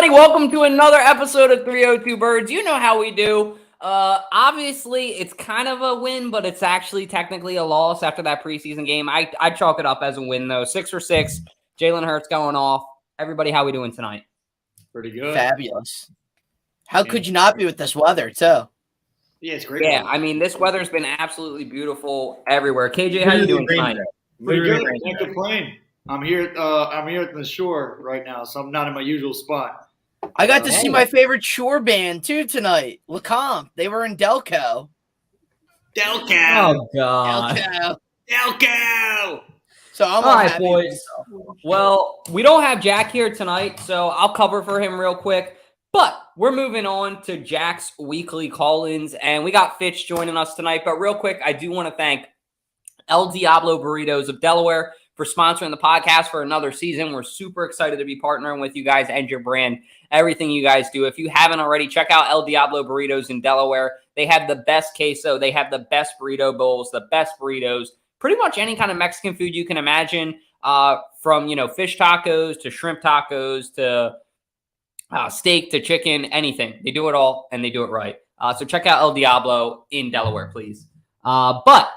everybody. Welcome to another episode of 302 Birds. You know how we do. Obviously, it's kind of a win, but it's actually technically a loss after that preseason game. I chalk it up as a win, though. 6 for 6. Jalen Hurts going off. Everybody, how we doing tonight? Pretty good. Fabulous. How could you not be with this weather, too? Yeah, it's great. Yeah, I mean, this weather's been absolutely beautiful everywhere. KJ, how you doing tonight? Pretty good. Can't complain. I'm here at the shore right now, so I'm not in my usual spot. I got to see my favorite shore band, too, tonight. LeComp. They were in Delco. Oh, God. Delco! So I'm all right, boys. Well, we don't have Jack here tonight, so I'll cover for him real quick. But we're moving on to Jack's weekly call-ins, and we got Fitch joining us tonight. But real quick, I do want to thank El Diablo Burritos of Delaware for sponsoring the podcast for another season. We're super excited to be partnering with you guys and your brand, everything you guys do. If you haven't already, check out El Diablo Burritos in Delaware. They have the best queso. They have the best burrito bowls, the best burritos, pretty much any kind of Mexican food you can imagine, from, fish tacos to shrimp tacos to steak to chicken, anything. They do it all, and they do it right. So check out El Diablo in Delaware, please. But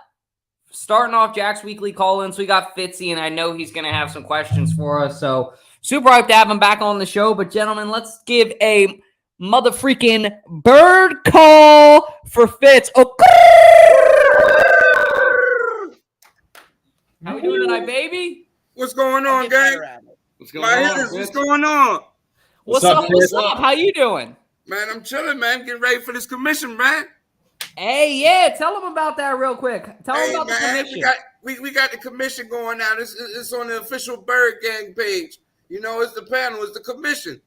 starting off Jack's weekly call-ins, we got Fitzy, and I know he's going to have some questions for us. So super hyped to have him back on the show. But, gentlemen, let's give a mother-freaking bird call for Fitz. Oh, how we doing tonight, baby? What's going on, gang? What's going on? What's going on? What's up? What's up? How you doing? Man, I'm chilling, man. Getting ready for this commission, man. Hey, yeah, tell them about that real quick. Tell them about the commission. We got the commission going now. It's on the official Bird Gang page. It's the panel, it's the commission.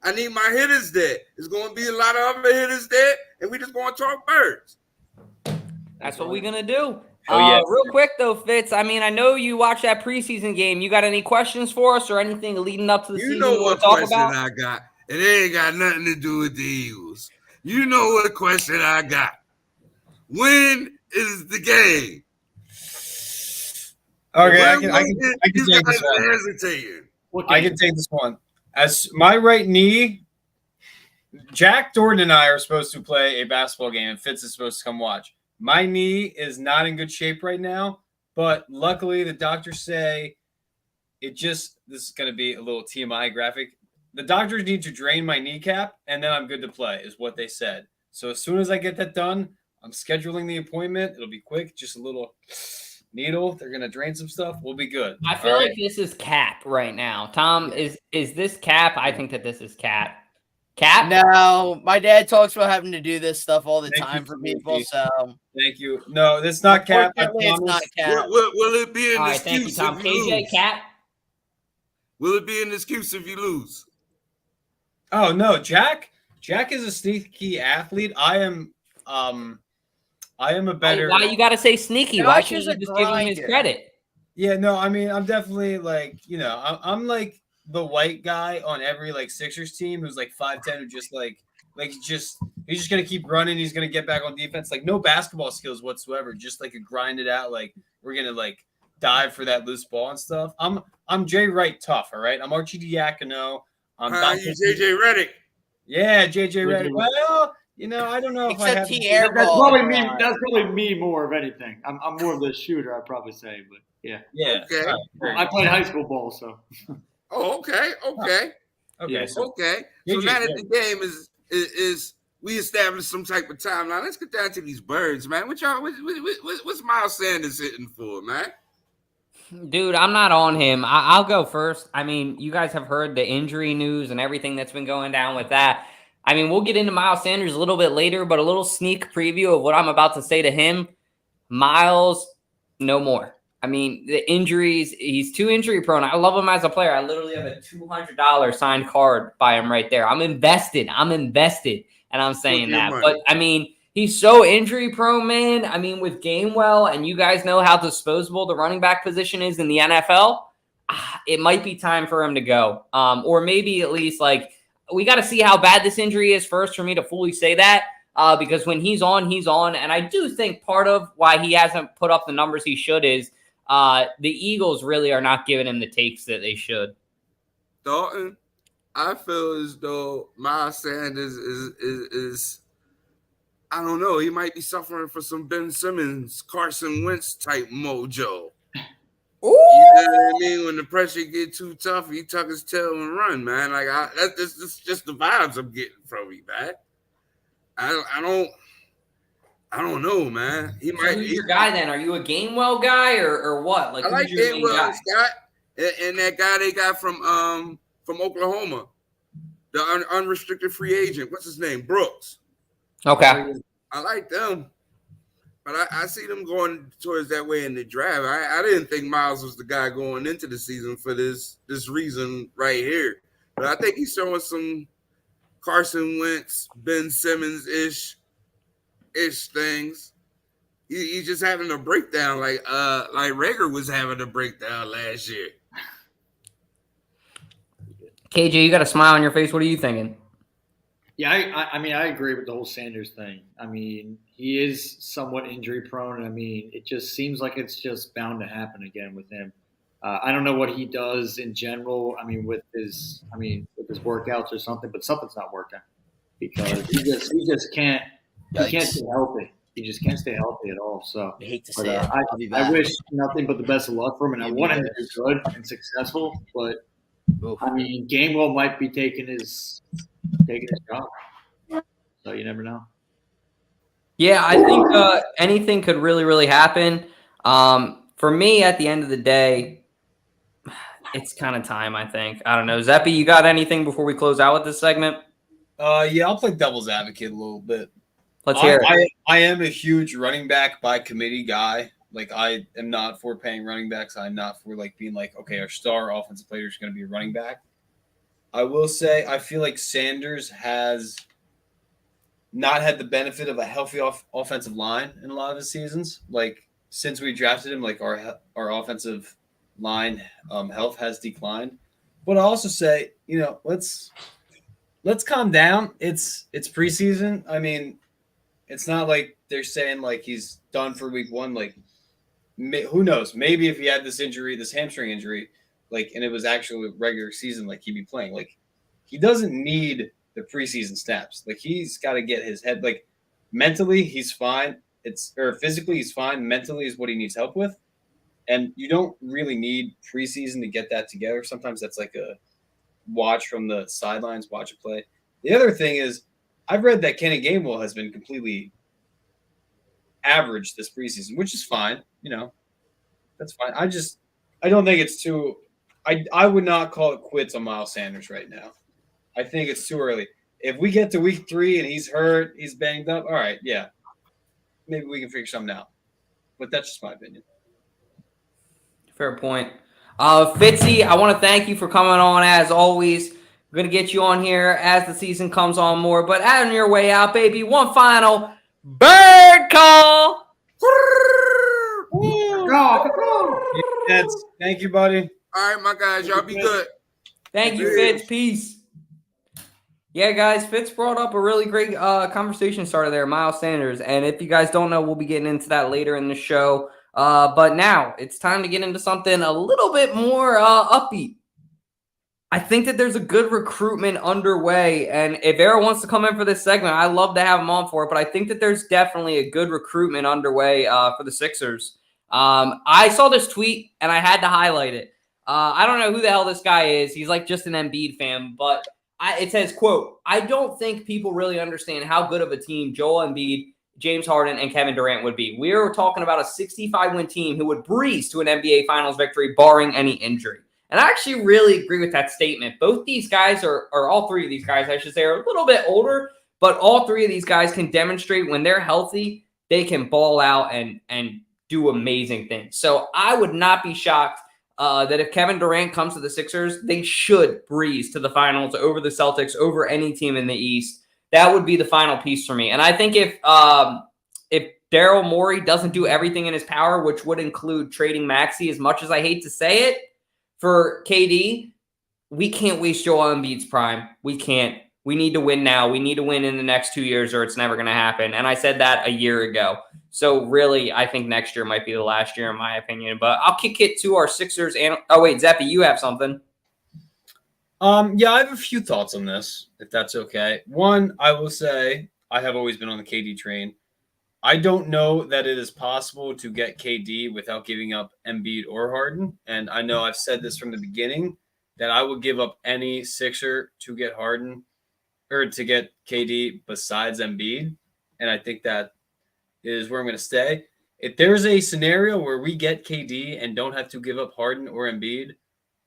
I need my hitters there. There's going to be a lot of other hitters there, and we just going to talk birds. That's what we're going to do. Yeah. Real quick, though, Fitz, I mean, I know you watched that preseason game. You got any questions for us or anything leading up to the season? You know what question I got. It ain't got nothing to do with the Eagles. You know what question I got. When is the game? Okay, I can take this one. I can take this one. As my right knee, Jack, Jordan, and I are supposed to play a basketball game, and Fitz is supposed to come watch. My knee is not in good shape right now, but luckily the doctors say this is going to be a little TMI graphic. The doctors need to drain my kneecap, and then I'm good to play, is what they said. So as soon as I get that done, I'm scheduling the appointment. It'll be quick, just a little needle. They're going to drain some stuff. We'll be good. I feel like this is cap right now. Tom, is this cap? I think that this is cap. Cap? No, my dad talks about having to do this stuff all the time for people, so. Thank you. No, it's not cap. It's not cap. Will it be an All right, excuse thank you, Tom. if you KJ, lose? cap? Will it be an excuse if you lose? Oh, no, Jack is a sneaky athlete. I am a better. Why you got to say sneaky? Why Josh should is you a just give him his grinder. credit? Yeah, no, I mean, I'm definitely I'm like the white guy on every Sixers team who's 5'10", who just he's just gonna keep running. He's gonna get back on defense. No basketball skills whatsoever. Just a grind it out. We're gonna dive for that loose ball and stuff. I'm Jay Wright tough. All right. I'm Archie Diacono. I'm You JJ Redick. Yeah, JJ Redick. Well, I don't know if I have. Except he airballed. That's probably me more of anything. I'm more of the shooter, I'd probably say, but yeah. Yeah. Okay. I played high school ball, so. Oh, okay. Yeah. So Okay. So now that the game is we established some type of timeline. Let's get down to these birds, man. What's Miles Sanders hitting for, man? Dude, I'm not on him. I'll go first. I mean, you guys have heard the injury news and everything that's been going down with that. I mean, we'll get into Miles Sanders a little bit later, but a little sneak preview of what I'm about to say to him. Miles, no more. I mean, the injuries, he's too injury prone. I love him as a player. I literally have a $200 signed card by him right there. I'm invested. And I'm saying that. But, I mean, he's so injury prone, man. I mean, with Gainwell, and you guys know how disposable the running back position is in the NFL, it might be time for him to go. Or maybe at least, we got to see how bad this injury is first for me to fully say that. Because when he's on, he's on. And I do think part of why he hasn't put up the numbers he should is the Eagles really are not giving him the takes that they should. Dalton, I feel as though Miles Sanders is I don't know. He might be suffering from some Ben Simmons, Carson Wentz type mojo. Ooh. You know what I mean? When the pressure get too tough, he tuck his tail and run, man. Like that's just the vibes I'm getting from him, man. I don't know, man. He might. Who's your guy then? Are you a Gainwell guy or what? I like Gainwell, Scott, and that guy they got from Oklahoma, the unrestricted free agent. What's his name? Brooks. Okay. I like them. But I see them going towards that way in the draft. I didn't think Miles was the guy going into the season for this reason right here. But I think he's showing some Carson Wentz, Ben Simmons-ish things. He's just having a breakdown like Rager was having a breakdown last year. KJ, you got a smile on your face. What are you thinking? Yeah, I mean, I agree with the whole Sanders thing. I mean, he is somewhat injury prone. I mean, it just seems like it's just bound to happen again with him. I don't know what he does in general. I mean, with his workouts or something, but something's not working because he just can't stay healthy. He just can't stay healthy at all. So I hate to say it. I wish nothing but the best of luck for him, and I want him to be good and successful. But I mean, Gainwell might be taking his job, so you never know. Yeah, I think anything could really, really happen. For me, at the end of the day, it's kind of time, I think. I don't know. Zeppy, you got anything before we close out with this segment? Yeah, I'll play devil's advocate a little bit. Let's hear it. I am a huge running back by committee guy. Like, I am not for paying running backs. I'm not for, like, being like, okay, our star offensive player is going to be a running back. I will say I feel like Sanders has not had the benefit of a healthy offensive line in a lot of his seasons. Like, since we drafted him, like, our offensive line health has declined. But I also say, you know, let's calm down. It's preseason. I mean, it's not like they're saying, like, he's done for week one. Like, who knows? Maybe if he had this injury, this hamstring injury, like, and it was actually regular season, like, he'd be playing. Like, he doesn't need the preseason snaps. Like, he's got to get his head, like, mentally, he's fine. Physically, he's fine. Mentally is what he needs help with. And you don't really need preseason to get that together. Sometimes that's like a watch from the sidelines, watch a play. The other thing is, I've read that Kenny Gainwell has been completely average this preseason, which is fine. You know, that's fine. I don't think it's too – I would not call it quits on Miles Sanders right now. I think it's too early. If we get to week 3 and he's hurt, he's banged up, all right, yeah. Maybe we can figure something out. But that's just my opinion. Fair point. Fitzy, I want to thank you for coming on as always. We're going to get you on here as the season comes on more. But on your way out, baby, one final bird call. Thank you, buddy. All right, my guys. Y'all be good. Thank you, Fitz. Peace. Yeah, guys, Fitz brought up a really great conversation starter there, Miles Sanders. And if you guys don't know, we'll be getting into that later in the show. But now it's time to get into something a little bit more upbeat. I think that there's a good recruitment underway. And if Era wants to come in for this segment, I'd love to have him on for it. But I think that there's definitely a good recruitment underway for the Sixers. I saw this tweet and I had to highlight it. I don't know who the hell this guy is. He's like just an Embiid fan, but it says, quote, I don't think people really understand how good of a team Joel Embiid, James Harden, and Kevin Durant would be. We're talking about a 65-win team who would breeze to an NBA Finals victory barring any injury. And I actually really agree with that statement. Both these guys or all three of these guys, I should say, are a little bit older, but all three of these guys can demonstrate when they're healthy, they can ball out and do amazing things. So I would not be shocked that if Kevin Durant comes to the Sixers, they should breeze to the finals over the Celtics, over any team in the East. That would be the final piece for me. And I think if Daryl Morey doesn't do everything in his power, which would include trading Maxey, as much as I hate to say it, for KD, we can't waste Joel Embiid's prime. We can't. We need to win now. We need to win in the next 2 years or it's never going to happen. And I said that a year ago. So really, I think next year might be the last year in my opinion. But I'll kick it to our Sixers. And oh, wait, Zeppy, you have something. Yeah, I have a few thoughts on this, if that's okay. One, I will say I have always been on the KD train. I don't know that it is possible to get KD without giving up Embiid or Harden. And I know I've said this from the beginning that I would give up any Sixer to get Harden or to get KD besides Embiid. And I think that is where I'm going to stay. If there's a scenario where we get KD and don't have to give up Harden or Embiid,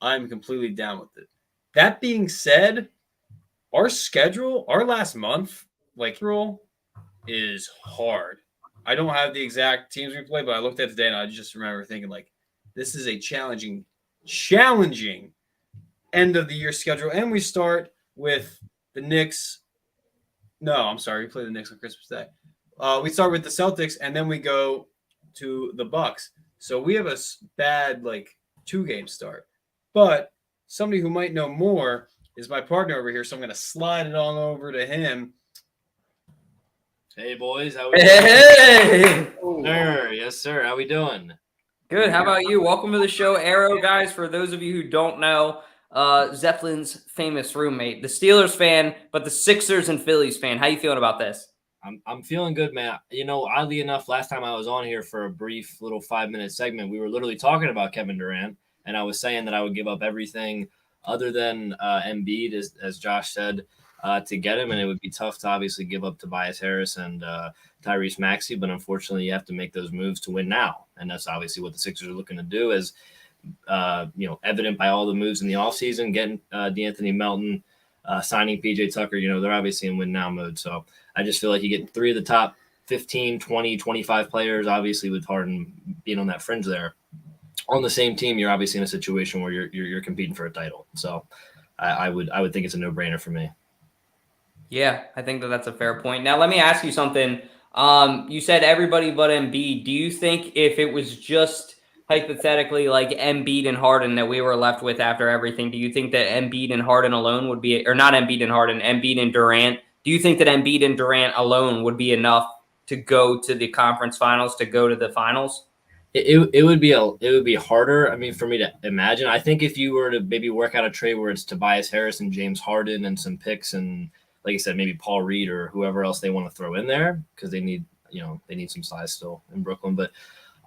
I'm completely down with it. That being said, our schedule, our last month, is hard. I don't have the exact teams we play, but I looked at it today and I just remember thinking, this is a challenging end of the year schedule. And we start with the Knicks. No, I'm sorry. We play the Knicks on Christmas Day. We start with the Celtics and then we go to the Bucks. So we have a bad 2-game start. But somebody who might know more is my partner over here. So I'm going to slide it on over to him. Hey boys, how we doing? Hey, Sir, yes sir. How we doing? good. How about you? Welcome to the show, Arrow guys. For those of you who don't know, Zeppelin's famous roommate, the Steelers fan, but the Sixers and Phillies fan. How you feeling about this? I'm feeling good, man. You know, oddly enough, last time I was on here for a brief little 5-minute segment, we were literally talking about Kevin Durant, and I was saying that I would give up everything other than Embiid, as Josh said, to get him, and it would be tough to obviously give up Tobias Harris and Tyrese Maxey, but unfortunately you have to make those moves to win now, and that's obviously what the Sixers are looking to do, as evident by all the moves in the offseason, getting DeAnthony Melton, signing PJ Tucker. They're obviously in win now mode, so I just feel like you get 3 of the top 15, 20, 25 players, obviously with Harden being on that fringe there. On the same team, you're obviously in a situation where you're competing for a title. So I would think it's a no-brainer for me. Yeah, I think that's a fair point. Now, let me ask you something. You said everybody but Embiid. Do you think if it was just hypothetically like Embiid and Harden that we were left with after everything, do you think that Embiid and Harden alone would be – or not Embiid and Harden, Embiid and Durant – do you think that Embiid and Durant alone would be enough to go to the conference finals, to go to the finals? It would be harder, for me to imagine. I think if you were to maybe work out a trade where it's Tobias Harris and James Harden and some picks and, like I said, maybe Paul Reed or whoever else they want to throw in there because they need some size still in Brooklyn. But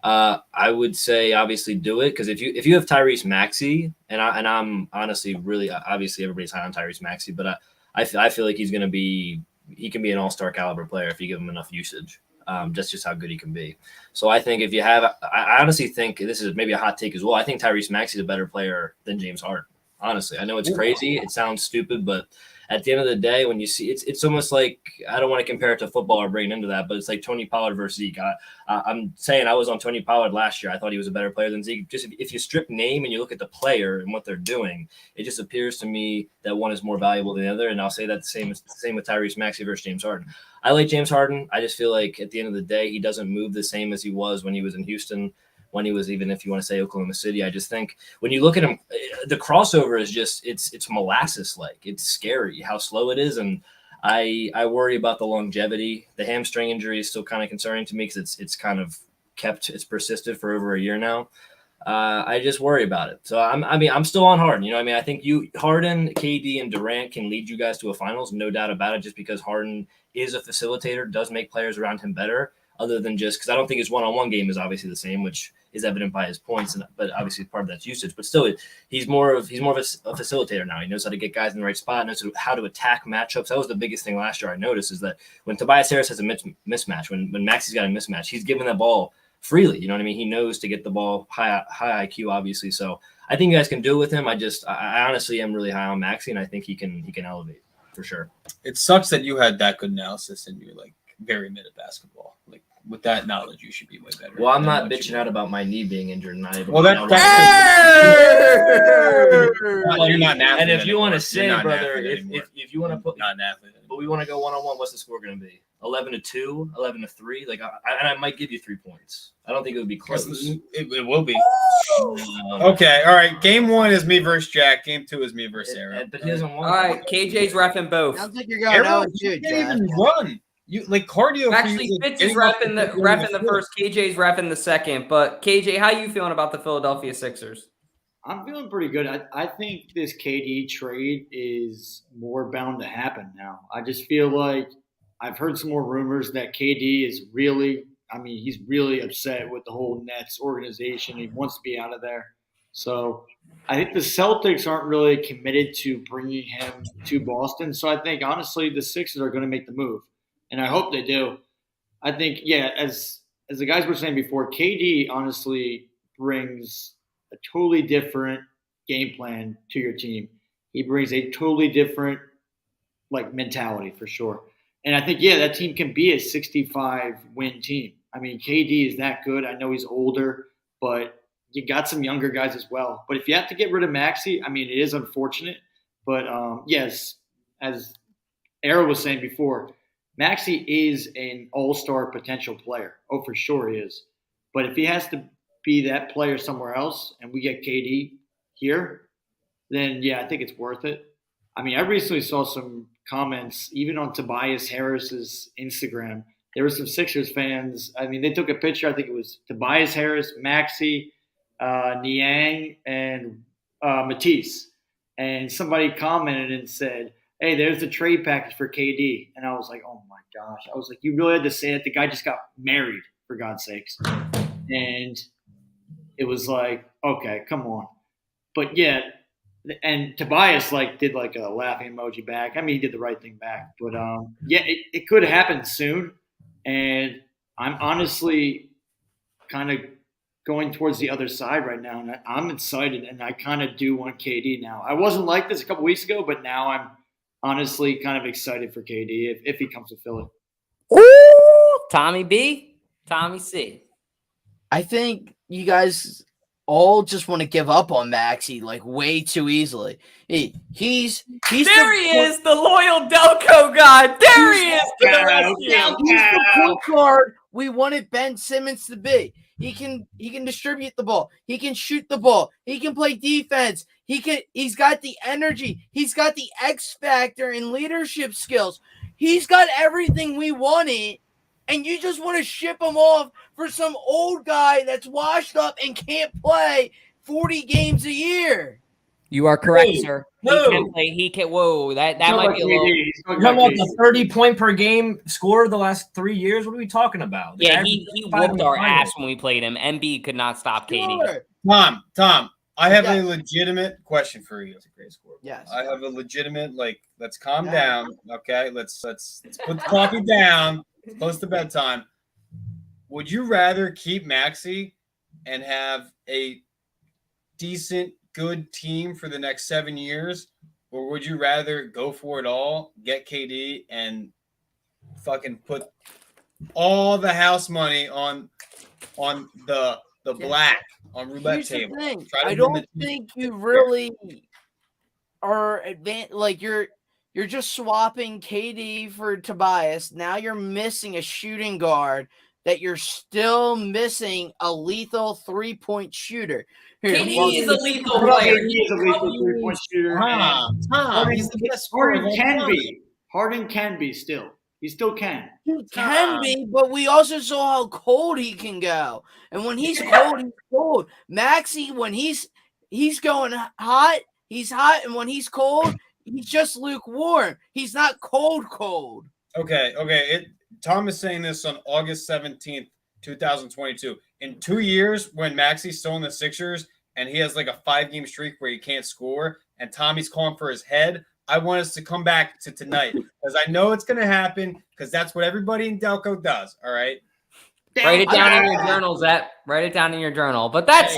I would say obviously do it because if you have Tyrese Maxey and I'm honestly really obviously everybody's high on Tyrese Maxey, but I feel like he can be an all-star caliber player if you give him enough usage. That's just how good he can be. So I think I honestly think this is maybe a hot take as well. I think Tyrese Maxey is a better player than James Harden. Honestly, I know it's crazy. It sounds stupid, but at the end of the day, when you see it's almost like, I don't want to compare it to football or bring it into that, but it's like Tony Pollard versus Zeke. I'm saying I was on Tony Pollard last year. I thought he was a better player than Zeke. Just if you strip name and you look at the player and what they're doing, it just appears to me that one is more valuable than the other. And I'll say that the same with Tyrese Maxey versus James Harden. I like James Harden. I just feel like at the end of the day, he doesn't move the same as he was when he was in Houston, when he was, even if you want to say Oklahoma City. I just think when you look at him, the crossover is just, it's molasses-like. It's scary how slow it is. And I worry about the longevity. The hamstring injury is still kind of concerning to me because it's kind of it's persisted for over a year now. I just worry about it. So I'm still on Harden. I think Harden, KD, and Durant can lead you guys to a finals, no doubt about it, just because Harden is a facilitator, does make players around him better, other than just because I don't think his one-on-one game is obviously the same, which is evident by his points, but obviously part of that's usage. But still, he's more of a facilitator now. He knows how to get guys in the right spot, knows how to attack matchups. That was the biggest thing last year I noticed, is that when Tobias Harris has a mismatch, when Maxey's got a mismatch, he's giving that ball freely. You know what I mean? He knows to get the ball high IQ, obviously. So I think you guys can do it with him. I honestly am really high on Maxey, and I think he can elevate for sure. It sucks that you had that good analysis and you're very mid at basketball. With that knowledge, you should be way better. Well, I'm not bitching out about my knee being injured and not able. Well, that's you're not an athlete. And if you want to say, not brother, if you want to put, not an athlete anymore. But we want to go one-on-one, what's the score going to be? 11-2, 11-3. And I might give you 3 points. I don't think it would be close. It will be. Okay, all right. Game 1 is me versus Jack. Game 2 is me versus Aaron. But he doesn't want. All right, KJ's repping both. I don't think you're going to you can't even run. You cardio. Actually, Fitz is repping the first. KJ's repping the second. But KJ, how you feeling about the Philadelphia Sixers? I'm feeling pretty good. I think this KD trade is more bound to happen now. I just feel like I've heard some more rumors that KD is really, I mean, he's really upset with the whole Nets organization. He wants to be out of there. So I think the Celtics aren't really committed to bringing him to Boston. So I think, honestly, the Sixers are going to make the move. And I hope they do. I think, yeah, as the guys were saying before, KD honestly brings a totally different game plan to your team. He brings a totally different mentality for sure. And I think, yeah, that team can be a 65 win team. I mean, KD is that good. I know he's older, but you got some younger guys as well. But if you have to get rid of Maxey, I mean, it is unfortunate. But yes, as Era was saying before, Maxey is an all-star potential player. Oh, for sure he is. But if he has to be that player somewhere else and we get KD here, then, yeah, I think it's worth it. I mean, I recently saw some comments, even on Tobias Harris's Instagram. There were some Sixers fans. I mean, they took a picture. I think it was Tobias Harris, Maxey, Niang, and Matisse. And somebody commented and said, hey, there's the trade package for KD. And I was like, oh, my gosh. I was like, you really had to say it? The guy just got married, for God's sakes. And it was like, okay, come on. But, yeah, and Tobias, did, a laughing emoji back. I mean, he did the right thing back. But, yeah, it could happen soon. And I'm honestly kind of going towards the other side right now. And I'm excited, and I kind of do want KD now. I wasn't like this a couple weeks ago, but now I'm honestly kind of excited for KD if he comes to Philly. Ooh, Tommy B, Tommy C. I think you guys all just want to give up on Maxey way too easily. He's there he is, the loyal Delco guy. There he is. He's the point guard we wanted Ben Simmons to be. He can distribute the ball. He can shoot the ball. He can play defense. He's got the energy. He's got the X factor and leadership skills. He's got everything we wanted. And you just want to ship him off for some old guy that's washed up and can't play 40 games a year. You are correct, sir. He can play. He can. Whoa, that might be a little. You're talking about the 30 point per game score the last 3 years. What are we talking about? Yeah, he whooped our ass when we played him. MB could not stop KD. Tom, I have a legitimate question for you. That's a great score. Yes. I have a legitimate, let's calm down. Okay, let's put the coffee down. It's close to bedtime. Would you rather keep Maxey and have a decent, good team for the next 7 years, or would you rather go for it all, get KD, and fucking put all the house money on the black on roulette table? I don't think you really are You're just swapping KD for Tobias. Now you're missing a shooting guard that you're still missing a lethal three-point shooter. KD is a lethal player. He is a lethal three-point shooter. Harden can be. Harden can be still. He still can. He can be, but we also saw how cold he can go. And when he's cold, he's cold. Maxey, when he's going hot, he's hot. And when he's cold, he's just lukewarm. He's not cold. Okay. Tom is saying this on August 17th, 2022. In 2 years, when Maxey's still in the Sixers and he has a 5-game streak where he can't score and Tommy's calling for his head, I want us to come back to tonight because I know it's going to happen because that's what everybody in Delco does, all right? Write it down in your journal, Zach. Write it down in your journal. But that's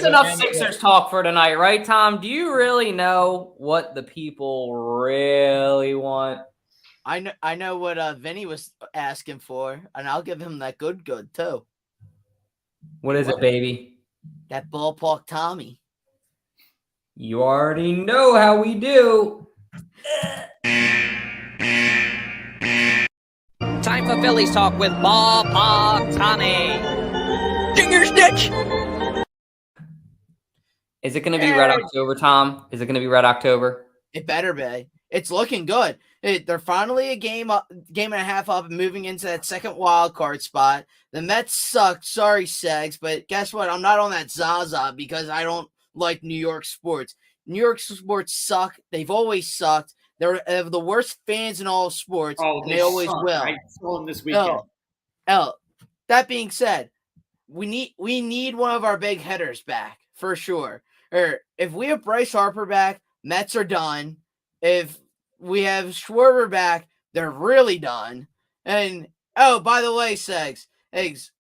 enough Sixers talk for tonight, right, Tom? Do you really know what the people really want? I know what Vinny was asking for, and I'll give him that good too. What is it, baby? That ballpark Tommy. You already know how we do. Time for Phillies talk with Ballpark Tommy. Finger stitch. Is it going to be Red October, Tom? Is it going to be Red October? It better be. It's looking good. They're finally a game and a half up and moving into that second wild card spot. The Mets suck. Sorry, Segs, but guess what? I'm not on that Zaza because I don't like New York sports. New York sports suck. They've always sucked. They have the worst fans in all of sports, and they always will. I saw them this weekend. That being said, we need one of our big hitters back for sure. Or if we have Bryce Harper back, Mets are done. If we have Schwarber back, they're really done. And by the way, Eggs,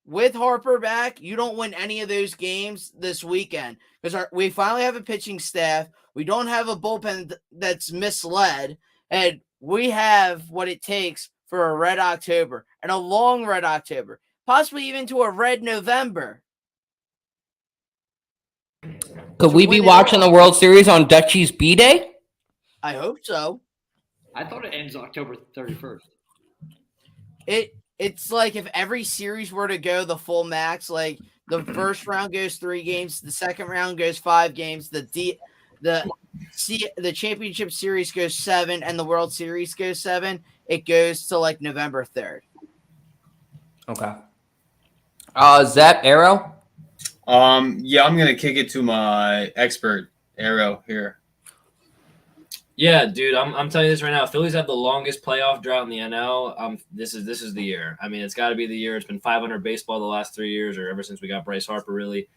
with Harper back, you don't win any of those games this weekend because we finally have a pitching staff. We don't have a bullpen that's misled, and we have what it takes for a red October and a long red October, possibly even to a red November. Could we be watching the World Series on Dutchie's B-Day? I hope so. I thought it ends October 31st. It's like if every series were to go the full max, like the first round goes 3 games, the second round goes 5 games, the championship series goes 7, and the World Series goes 7. It goes to like November 3rd. Okay. Zep, Arrow? Yeah, I'm gonna kick it to my expert Arrow here. Yeah, dude, I'm telling you this right now. Phillies have the longest playoff drought in the NL. This is the year. I mean, it's got to be the year. It's been 500 baseball the last 3 years, or ever since we got Bryce Harper. Really,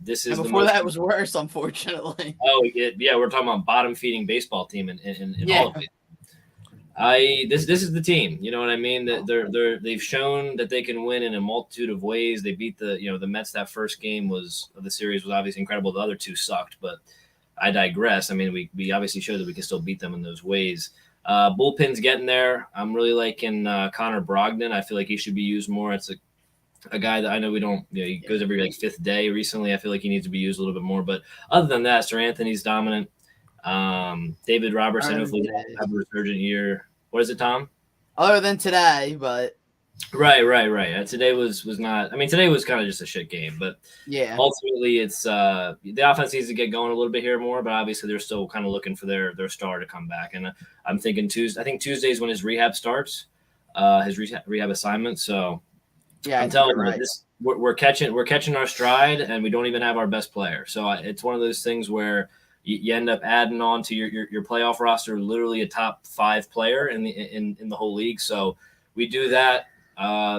this is before that was worse, unfortunately. Oh yeah, we're talking about bottom feeding baseball team in all of it. This is the team. You know what I mean? That they've shown that they can win in a multitude of ways. They beat the Mets. That first game of the series was obviously incredible. The other 2 sucked, but I digress. I mean, we obviously showed that we can still beat them in those ways. Bullpen's getting there. I'm really liking Connor Brogdon. I feel like he should be used more. It's a guy that I know we don't. He goes every 5th day. Recently, I feel like he needs to be used a little bit more. But other than that, Sir Anthony's dominant. David Robertson hopefully have a resurgent year. What is it, Tom? Other than today, but right. Today was not. I mean, today was kind of just a shit game, but yeah. Ultimately, it's the offense needs to get going a little bit here more, but obviously they're still kind of looking for their star to come back. And I'm thinking Tuesday. I think Tuesday's when his rehab starts, his rehab assignment. So yeah, I'm telling you, we're catching our stride, and we don't even have our best player. So it's one of those things where you end up adding on to your playoff roster literally a top 5 player in the whole league. So we do that.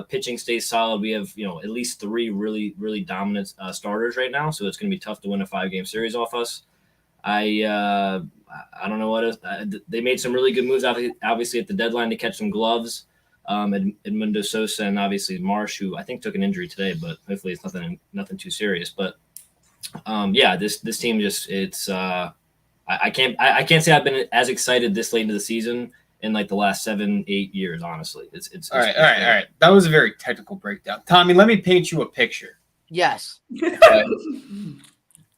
Pitching stays solid. We have at least 3 really really dominant starters right now. So it's going to be tough to win a 5-game series off us. I don't know what they made some really good moves obviously at the deadline to catch some gloves. Edmundo Sosa and obviously Marsh, who I think took an injury today, but hopefully it's nothing too serious. But this team I can't say I've been as excited this late into the season in like the last 7-8 years. Honestly, it's all right. That was a very technical breakdown, Tommy. Let me paint you a picture. Yes. Okay.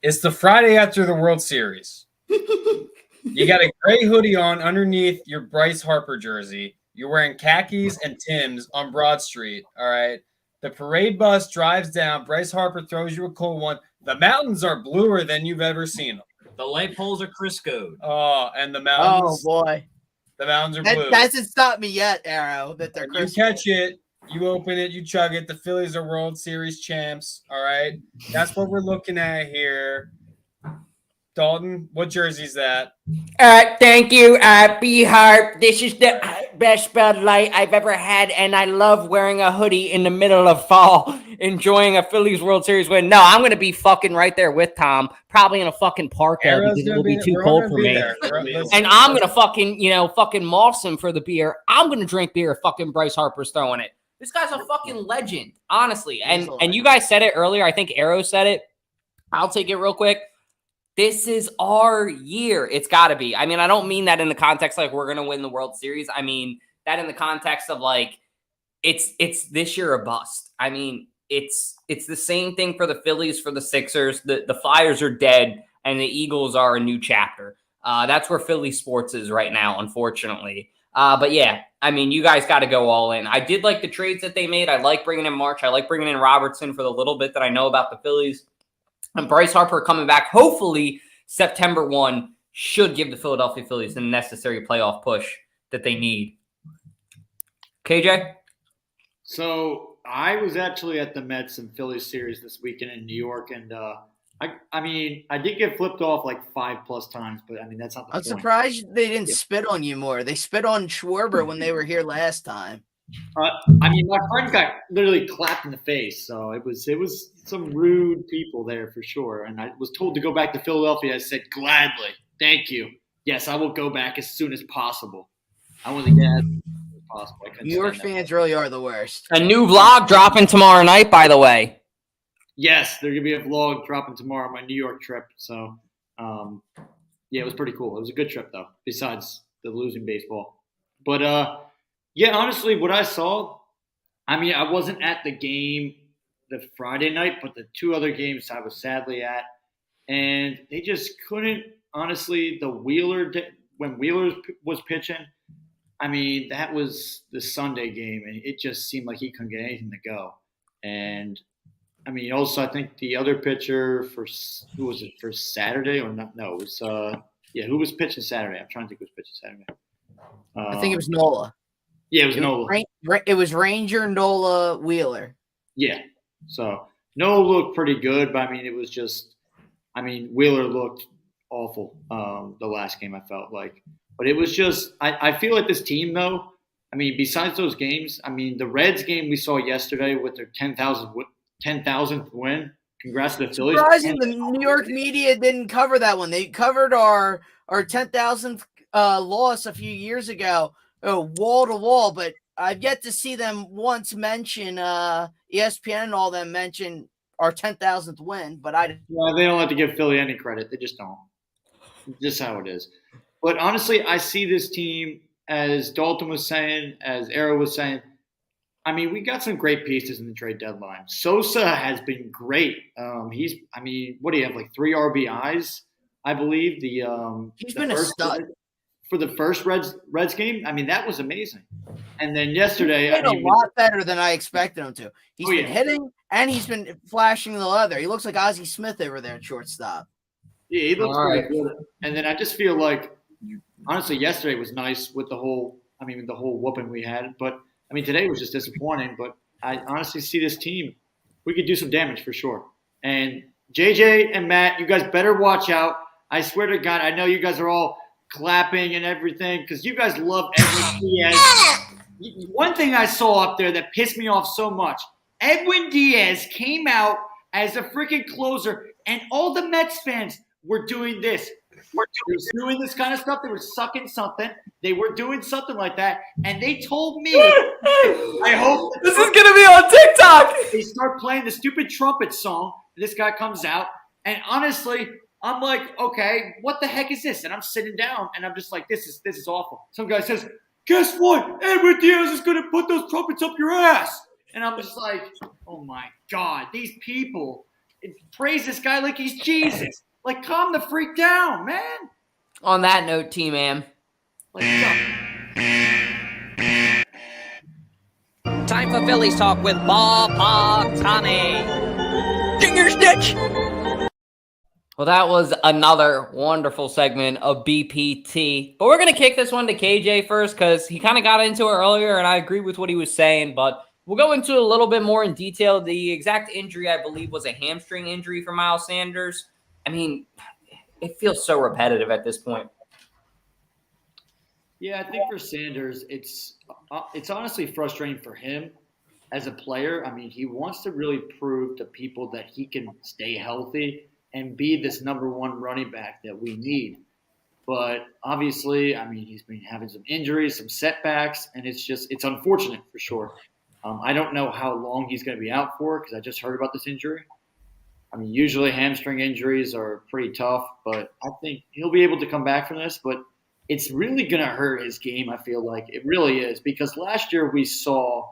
It's the Friday after the World Series. You got a gray hoodie on underneath your Bryce Harper jersey. You're wearing khakis and Timbs on Broad Street. All right. The parade bus drives down. Bryce Harper throws you a cold one. The mountains are bluer than you've ever seen them. The light poles are Crisco'd. Oh, and the mountains. Oh, boy. The mountains are blue. That hasn't stopped me yet, Arrow. That they're You catch it. You open it. You chug it. The Phillies are World Series champs. All right. That's what we're looking at here. Dalton, what jersey is that? Thank you, B Harp. This is the best Bud Light I've ever had, and I love wearing a hoodie in the middle of fall, enjoying a Phillies World Series win. No, I'm going to be fucking right there with Tom, probably in a fucking park because it will be too cold for me. And I'm going to fucking moss him for the beer. I'm going to drink beer if fucking Bryce Harper's throwing it. This guy's a fucking legend, honestly. And you guys said it earlier. I think Arrow said it. I'll take it real quick. This is our year. It's got to be. I mean, I don't mean that in the context like we're going to win the World Series. I mean that in the context of like it's this year a bust. I mean, it's the same thing for the Phillies, for the Sixers. The Flyers are dead, and the Eagles are a new chapter. That's where Philly sports is right now, unfortunately. But yeah, I mean, you guys got to go all in. I did like the trades that they made. I like bringing in March. I like bringing in Robertson for the little bit that I know about the Phillies. And Bryce Harper coming back, hopefully September 1, should give the Philadelphia Phillies the necessary playoff push that they need. KJ? So I was actually at the Mets and Phillies series this weekend in New York, and I did get flipped off like 5+ times, but I mean that's not the I'm point. surprised they didn't spit on you more. They spit on Schwarber when they were here last time. I mean, my friend got literally clapped in the face, so it was some rude people there for sure. And I was told to go back to Philadelphia. I said gladly, thank you. Yes, I will go back as soon as possible. I want to get as soon as possible. New York fans really are the worst. A new vlog dropping tomorrow night, by the way. Yes, there's gonna be a vlog dropping tomorrow on my New York trip. So, yeah, it was pretty cool. It was a good trip though, besides the losing baseball. But yeah, honestly, what I saw, I mean, I wasn't at the game the Friday night, but the 2 other games I was sadly at, and they just couldn't. Honestly, when Wheeler was pitching, I mean, that was the Sunday game, and it just seemed like he couldn't get anything to go. And I mean, also, I think the other pitcher who was it for Saturday or not? No, it was who was pitching Saturday? I'm trying to think who was pitching Saturday. I think it was Nola. Yeah, it was Nola. It was Ranger, Nola, Wheeler. Yeah. So Nola looked pretty good, but I mean, it was just, I mean, Wheeler looked awful the last game, I felt like. But it was just, I feel like this team, though, I mean, besides those games, I mean, the Reds game we saw yesterday with their 10,000th win. Congrats to the Phillies. Surprising the New York media didn't cover that one. They covered our 10,000th loss a few years ago, wall to wall, but I've yet to see them once mention ESPN and all them mention our 10,000th win. But they don't have to give Philly any credit. They just don't. Just how it is. But honestly, I see this team, as Dalton was saying, as Arrow was saying, I mean, we got some great pieces in the trade deadline. Sosa has been great. What do you have, like 3 RBIs, I believe? He's been a stud. For the first Reds game, I mean, that was amazing. And then yesterday, he played a lot better than I expected him to. He's been hitting, and he's been flashing the leather. He looks like Ozzie Smith over there at shortstop. Yeah, he looks pretty good. And then I just feel like, honestly, yesterday was nice with the whole whooping we had. But, I mean, today was just disappointing. But I honestly see this team, we could do some damage for sure. And JJ and Matt, you guys better watch out. I swear to God, I know you guys are all clapping and everything because you guys love Edwin Diaz. One thing I saw up there that pissed me off so much, Edwin Diaz came out as a freaking closer, and all the Mets fans were doing this. They were doing this kind of stuff. They were sucking something. They were doing something like that, and they told me, I hope this is going to be on TikTok. They start playing the stupid trumpet song. This guy comes out, and honestly, I'm like, okay, what the heck is this? And I'm sitting down, and I'm just like, this is awful. Some guy says, guess what? Edwin Diaz is going to put those trumpets up your ass. And I'm just like, oh, my God. These people praise this guy like he's Jesus. Like, calm the freak down, man. On that note, T-Man. Time for Phillies talk with Bob Tommy. Finger stitch. Well, that was another wonderful segment of BPT. But we're going to kick this one to KJ first because he kind of got into it earlier, and I agree with what he was saying. But we'll go into it a little bit more in detail. The exact injury, I believe, was a hamstring injury for Miles Sanders. I mean, it feels so repetitive at this point. Yeah, I think for Sanders, it's honestly frustrating for him as a player. I mean, he wants to really prove to people that he can stay healthy and be this number 1 running back that we need. But obviously, I mean, he's been having some injuries, some setbacks, and it's unfortunate for sure. I don't know how long he's going to be out for because I just heard about this injury. I mean, usually hamstring injuries are pretty tough, but I think he'll be able to come back from this. But it's really going to hurt his game, I feel like. It really is, because last year we saw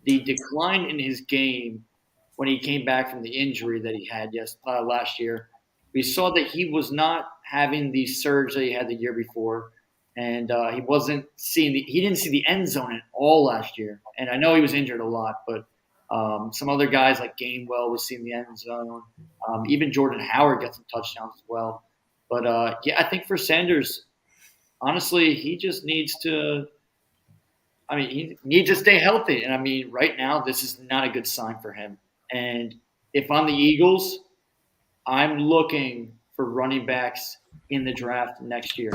the decline in his game when he came back from the injury that he had last year. We saw that he was not having the surge that he had the year before, and he didn't see the end zone at all last year. And I know he was injured a lot, but some other guys like Gainwell was seeing the end zone. Even Jordan Howard got some touchdowns as well. But I think for Sanders, honestly, he just needs to. I mean, he needs to stay healthy. And I mean, right now, this is not a good sign for him. And if I'm the Eagles, I'm looking for running backs in the draft next year.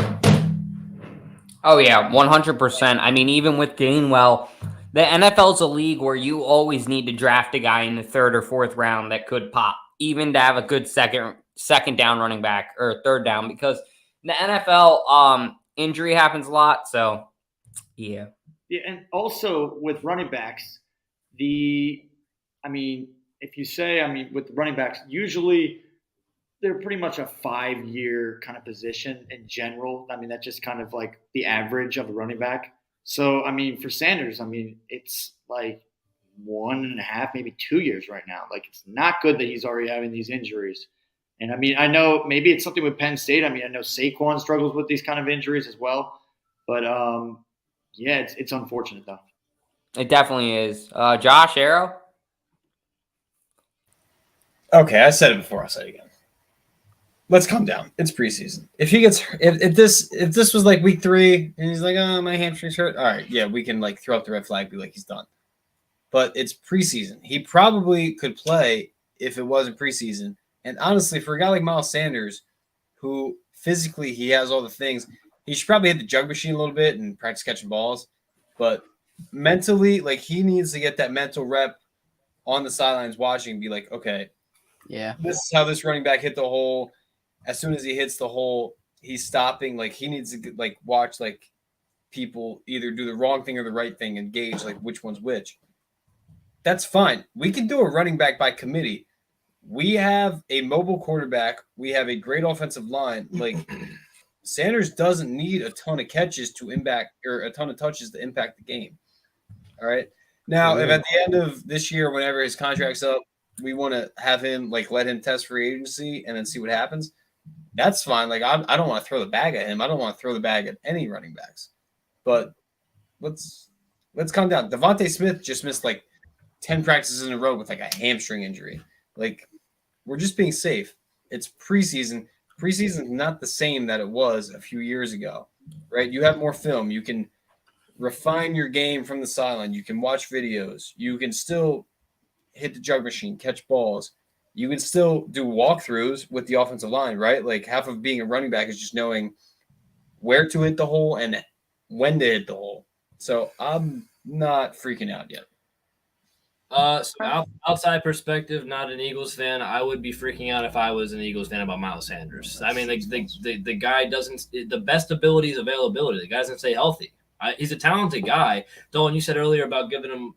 Oh, yeah, 100%. I mean, even with Gainwell, the NFL is a league where you always need to draft a guy in the 3rd or 4th round that could pop, even to have a good second down running back or 3rd down, because in the NFL, injury happens a lot. So, yeah. Yeah, and also with running backs, if you say, with running backs, usually they're pretty much a 5-year kind of position in general. I mean, that's just kind of like the average of a running back. So, I mean, for Sanders, it's like 1.5, maybe 2 years right now. Like, it's not good that he's already having these injuries. And I mean, I know maybe it's something with Penn State. I mean, I know Saquon struggles with these kind of injuries as well. But, yeah, it's unfortunate, though. It definitely is. Josh, Arrow? Okay, I said it before. I'll say it again. Let's calm down. It's preseason. If he gets if this was like week 3 and he's like, oh, my hamstring's hurt, all right, yeah, we can like throw up the red flag, be like, he's done. But it's preseason. He probably could play if it wasn't preseason. And honestly, for a guy like Miles Sanders, who physically he has all the things, he should probably hit the jug machine a little bit and practice catching balls. But mentally, like, he needs to get that mental rep on the sidelines watching and be like, okay, yeah, this is how this running back hit the hole. As soon as he hits the hole, he's stopping. Like, he needs to like watch like people either do the wrong thing or the right thing and gauge like which one's which. That's fine. We can do a running back by committee. We have a mobile quarterback. We have a great offensive line. Like, Sanders doesn't need a ton of catches to impact or a ton of touches to impact the game. All right. Now, if at the end of this year, whenever his contract's up, we want to have him like let him test free agency and then see what happens, that's fine. Like, I don't want to throw the bag at him. I don't want to throw the bag at any running backs. But let's calm down. Devonta Smith just missed like 10 practices in a row with like a hamstring injury. Like, we're just being safe. It's preseason. Preseason is not the same that it was a few years ago, right? You have more film. You can refine your game from the sideline. You can watch videos. You can still hit the jug machine, catch balls. You can still do walkthroughs with the offensive line, right? Like, half of being a running back is just knowing where to hit the hole and when to hit the hole. So I'm not freaking out yet. So outside perspective, not an Eagles fan, I would be freaking out if I was an Eagles fan about Miles Sanders. I mean, the guy doesn't – the best ability is availability. The guy doesn't stay healthy. He's a talented guy. Dolan, you said earlier about getting him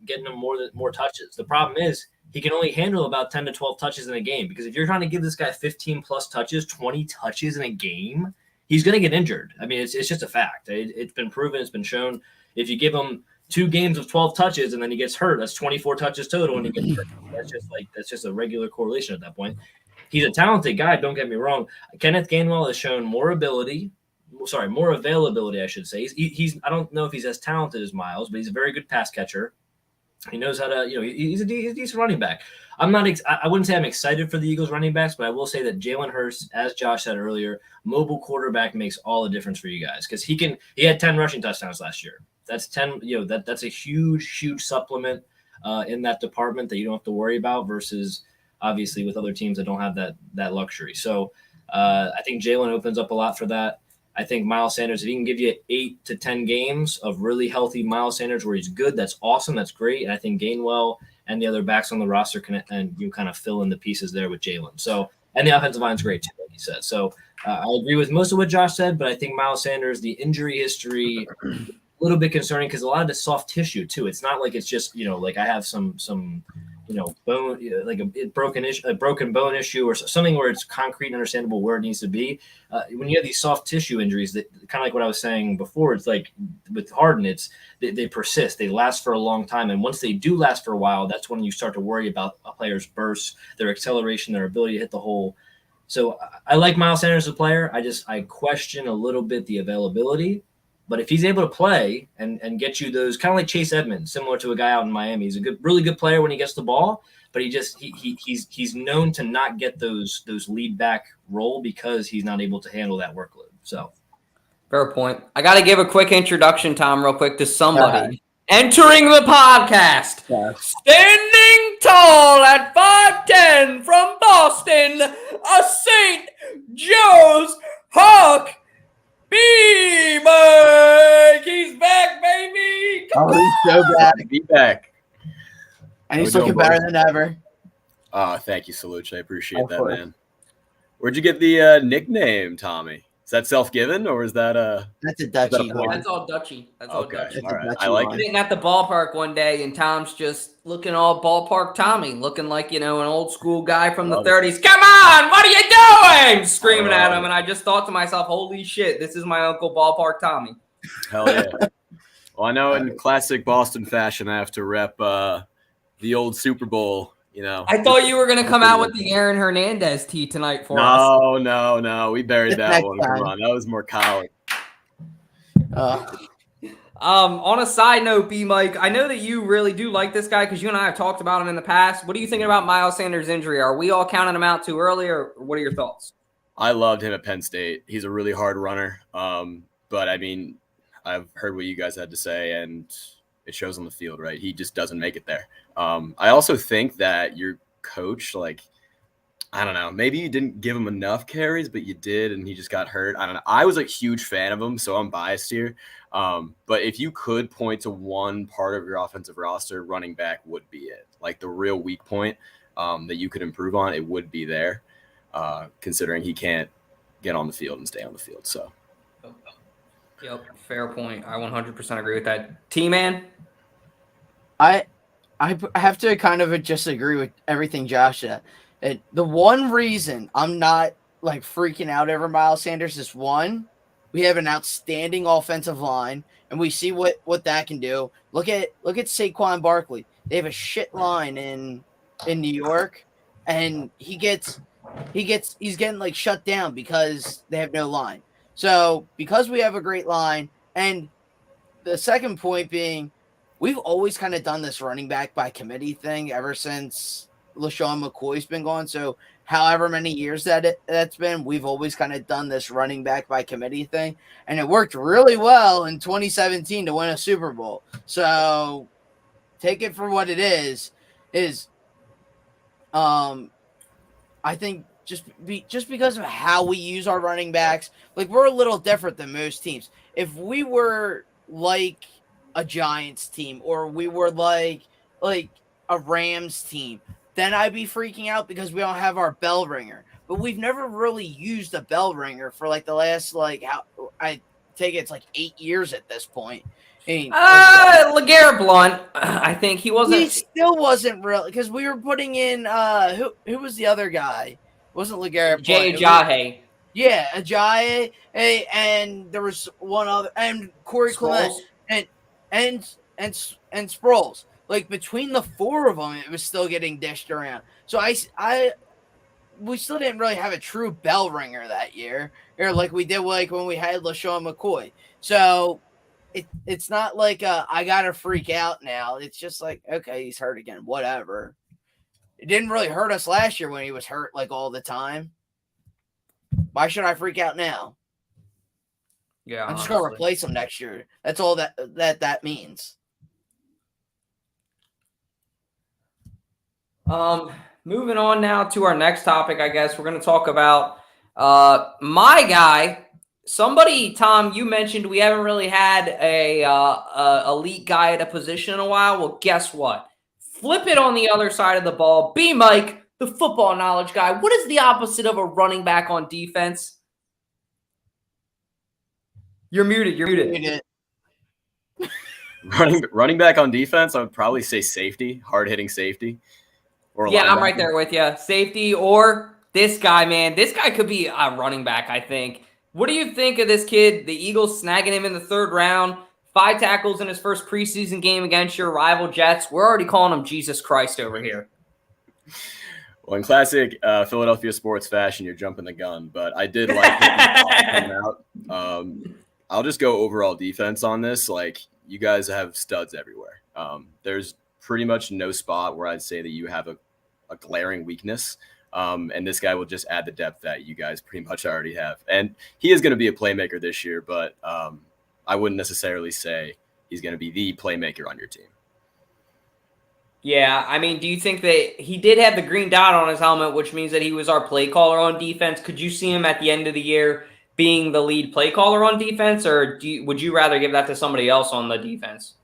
more touches. The problem is he can only handle about 10 to 12 touches in a game, because if you're trying to give this guy 15-plus touches, 20 touches in a game, he's going to get injured. I mean, it's just a fact. It's been proven. It's been shown. If you give him 2 games of 12 touches and then he gets hurt, that's 24 touches total and he gets hurt. That's just a regular correlation at that point. He's a talented guy, don't get me wrong. Kenneth Gainwell has shown more availability, I should say. He's I don't know if he's as talented as Miles, but he's a very good pass catcher. He knows how to, he's a decent running back. I wouldn't say I'm excited for the Eagles running backs, but I will say that Jalen Hurts, as Josh said earlier, mobile quarterback makes all the difference for you guys, because he had 10 rushing touchdowns last year. That's 10, that's a huge supplement in that department that you don't have to worry about, versus obviously with other teams that don't have that luxury. So I think Jalen opens up a lot for that. I think Miles Sanders, if he can give you 8 to 10 games of really healthy Miles Sanders where he's good, that's awesome. That's great. And I think Gainwell and the other backs on the roster and you kind of fill in the pieces there with Jalen. So, and the offensive line is great too, like you said. So I agree with most of what Josh said, but I think Miles Sanders, the injury history, a little bit concerning, because a lot of the soft tissue too. It's not like it's just, like I have some bone, like a broken bone issue or something where it's concrete and understandable where it needs to be. When you have these soft tissue injuries, that kind of like what I was saying before, it's like with Harden, they persist, they last for a long time, and once they do last for a while, that's when you start to worry about a player's burst, their acceleration, their ability to hit the hole. So I like Miles Sanders as a player. I question a little bit the availability. But if he's able to play and get you those, kind of like Chase Edmonds, similar to a guy out in Miami, he's a really good player when he gets the ball, but he's known to not get those lead back role because he's not able to handle that workload. So, fair point. I got to give a quick introduction, Tom, real quick, to somebody. Entering the podcast, standing tall at 5'10" from Boston, a St. Joe's Hawk, B-Mike. He's back, baby. Oh, he's so bad. Be back. And he's looking better than ever. Thank you, Salucci. I appreciate that, man. Where'd you get the nickname, Tommy? Is that self-given or is that That's a Dutchie. That's all Dutchy. That's all Dutchy. All right. I like it. Sitting at the ballpark one day, and Tom's just looking all ballpark Tommy, looking like, an old school guy from the 30s. Come on, what are you doing? Screaming at him. And I just thought to myself, holy shit, this is my uncle ballpark Tommy. Hell yeah. Well, I know in classic Boston fashion, I have to rep the old Super Bowl. I thought you were going to come out with the Aaron Hernandez tee tonight for us. No. We buried that one. Come on. That was more college. On a side note, B-Mike, I know that you really do like this guy because you and I have talked about him in the past. What are you thinking about Miles Sanders' injury? Are we all counting him out too early, or what are your thoughts? I loved him at Penn State. He's a really hard runner. But, I mean, I've heard what you guys had to say, and it shows on the field, right? He just doesn't make it there. I also think that your coach, I don't know, maybe you didn't give him enough carries, but you did, and he just got hurt. I don't know. I was a huge fan of him, so I'm biased here. But if you could point to one part of your offensive roster, running back would be it. Like the real weak point that you could improve on, it would be there, considering he can't get on the field and stay on the field. So, yep, fair point. I 100% agree with that. T-Man? I have to kind of just agree with everything Josh said. The one reason I'm not freaking out over Miles Sanders is one, we have an outstanding offensive line, and we see what that can do. Look at Saquon Barkley. They have a shit line in New York, and he's getting shut down because they have no line. So because we have a great line, and the second point being, we've always kind of done this running back by committee thing ever since LaShawn McCoy's been gone. So however many years that's been, we've always kind of done this running back by committee thing. And it worked really well in 2017 to win a Super Bowl. So take it for what it is I think just because of how we use our running backs, we're a little different than most teams. If we were like a Giants team, or we were like a Rams team, then I'd be freaking out because we don't have our bell ringer. But we've never really used a bell ringer for the last I take it's 8 years at this point. LeGarrette Blount, I think he wasn't. He still wasn't really, because we were putting in who was the other guy? It wasn't LeGarrette Jay Blount. Ajayi. Yeah, Ajayi, and there was one other, and Corey Clement. And Sproles, between the four of them, it was still getting dished around. So we still didn't really have a true bell ringer that year, or we did when we had LaShawn McCoy. So it's not I gotta freak out now. It's just okay, he's hurt again, whatever. It didn't really hurt us last year when he was hurt all the time. Why should I freak out now? Yeah, I'm just gonna replace him next year. That's all that means. Moving on now to our next topic, I guess we're going to talk about my guy. Somebody, Tom, you mentioned we haven't really had a elite guy at a position in a while. Well, guess what? Flip it on the other side of the ball. B-Mike, the football knowledge guy. What is the opposite of a running back on defense? You're muted. Running back on defense, I would probably say safety, hard-hitting safety. Yeah, I'm right there with you. Safety or this guy, man. This guy could be a running back, I think. What do you think of this kid? The Eagles snagging him in the 3rd round. 5 tackles in his first preseason game against your rival Jets. We're already calling him Jesus Christ over here. Well, in classic Philadelphia sports fashion, you're jumping the gun. But I did like him coming out. I'll just go overall defense on this. You guys have studs everywhere. There's pretty much no spot where I'd say that you have a glaring weakness. And this guy will just add the depth that you guys pretty much already have. And he is going to be a playmaker this year, but I wouldn't necessarily say he's going to be the playmaker on your team. Yeah, I mean, do you think that he did have the green dot on his helmet, which means that he was our play caller on defense? Could you see him at the end of the year being the lead play caller on defense, or would you rather give that to somebody else on the defense?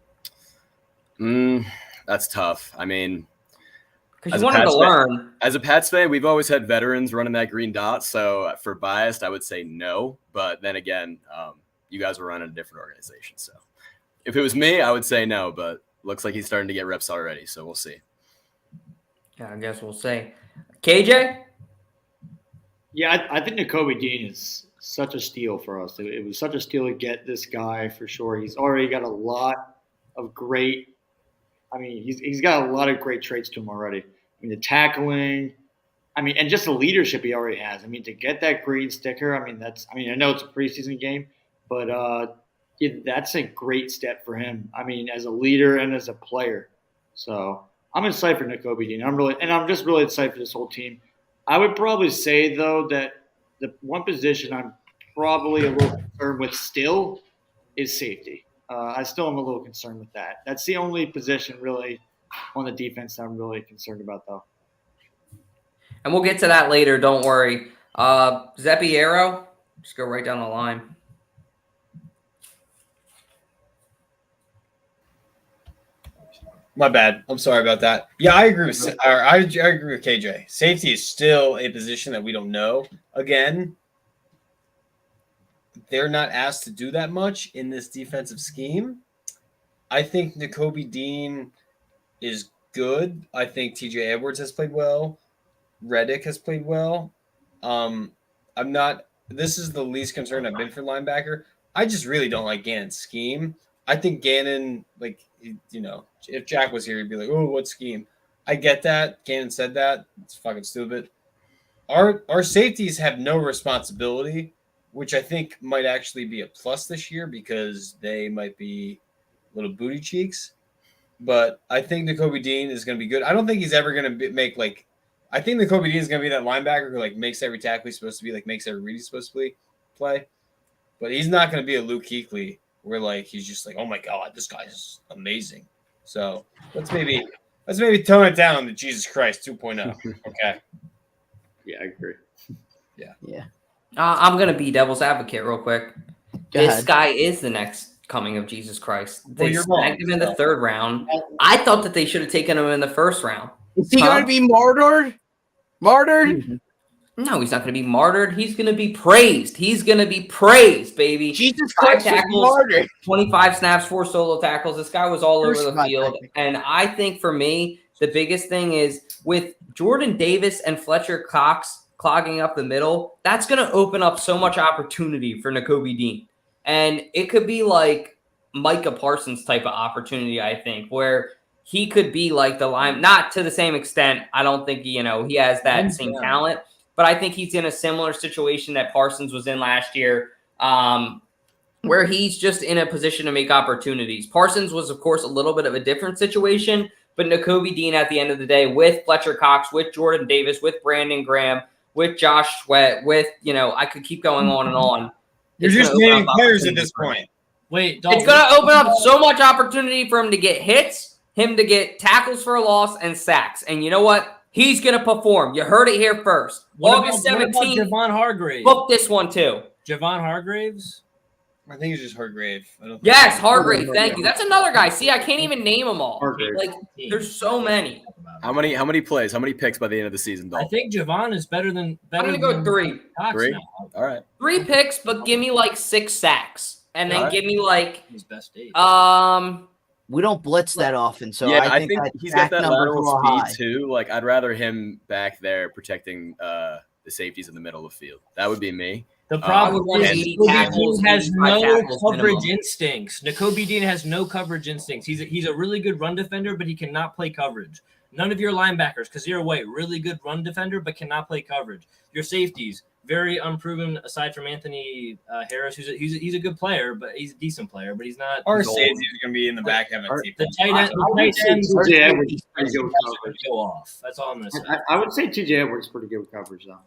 That's tough. I mean, because you want him to learn. As a Pats fan, we've always had veterans running that green dot. So for biased, I would say no. But then again, you guys were running a different organization. So if it was me, I would say no. But looks like he's starting to get reps already. So we'll see. Yeah, I guess we'll see. KJ? Yeah, I think Nakobe Dean is such a steal for us. It was such a steal to get this guy for sure. He's already got a lot of great – I mean, he's got a lot of great traits to him already. I mean, the tackling – I mean, and just the leadership he already has. I mean, to get that green sticker, I know it's a preseason game, but that's a great step for him. I mean, as a leader and as a player. So I'm excited for Nakobe Dean. I'm just really excited for this whole team. I would probably say, though, that the one position I'm probably a little concerned with still is safety. I still am a little concerned with that. That's the only position really on the defense that I'm really concerned about, though. And we'll get to that later. Don't worry. Zeppiero, just go right down the line. My bad. I'm sorry about that. Yeah, I agree with KJ. Safety is still a position that we don't know. Again, they're not asked to do that much in this defensive scheme. I think Nakobe Dean is good. I think TJ Edwards has played well. Reddick has played well. This is the least concerned I've been for linebacker. I just really don't like Gannon's scheme. I think Gannon, if Jack was here, he'd be like, oh, what scheme? I get that. Gannon said that. It's fucking stupid. Our safeties have no responsibility, which I think might actually be a plus this year because they might be little booty cheeks. But I think Nakobe Dean is going to be good. I don't think he's ever going to I think Nakobe Dean is going to be that linebacker who makes every tackle he's supposed to be, makes every read he's supposed to play. But he's not going to be a Luke Kuechly where he's just oh my God, this guy is amazing. So let's maybe tone it down to Jesus Christ 2.0. Okay. Yeah, I agree. Yeah. I'm gonna be devil's advocate real quick. This guy is the next coming of Jesus Christ. They snagged him in the third round. I thought that they should have taken him in the first round. Is he going to be martyred? No, he's not going to be martyred. He's going to be praised. He's going to be praised, baby. Jesus Christ, 5 tackles, 25 snaps, 4 solo tackles. This guy was all over the field. And I think for me, the biggest thing is with Jordan Davis and Fletcher Cox clogging up the middle, that's going to open up so much opportunity for Nakobe Dean. And it could be like Micah Parsons type of opportunity, I think, where he could be like the line, not to the same extent. I don't think, he has that same talent. But I think he's in a similar situation that Parsons was in last year, where he's just in a position to make opportunities. Parsons was, of course, a little bit of a different situation, but Nakobe Dean at the end of the day with Fletcher Cox, with Jordan Davis, with Brandon Graham, with Josh Sweat, with, I could keep going on and on. You're just naming players at this point. Wait, it's going to open up so much opportunity for him to get hits, him to get tackles for a loss and sacks. And you know what? He's going to perform. You heard it here first. August 17th. Javon Hargrave. Book this one too. Javon Hargraves? I think it's just Hargrave. Yes, Hargrave. Thank you. That's another guy. See, I can't even name them all. There's so many. How many plays? How many picks by the end of the season, Dolph? I think Javon is better than. I'm going to go 3. 3? All right. 3 picks, but give me 6 sacks. And then give me his best 8. We don't blitz that often, so yeah, I think he's got that lateral speed too. I'd rather him back there protecting the safeties in the middle of the field. That would be me. The problem is Nakobe Dean has no coverage instincts. Nakobe Dean has no coverage instincts. He's a really good run defender, but he cannot play coverage. None of your linebackers, because you're really good run defender, but cannot play coverage. Your safeties, very unproven aside from Anthony Harris, he's a good player, but he's a decent player, but he's not. Our safeties are going to be in the back having the tight end go off. That's all I'm going to say. I would say TJ Edwards pretty good with coverage, though.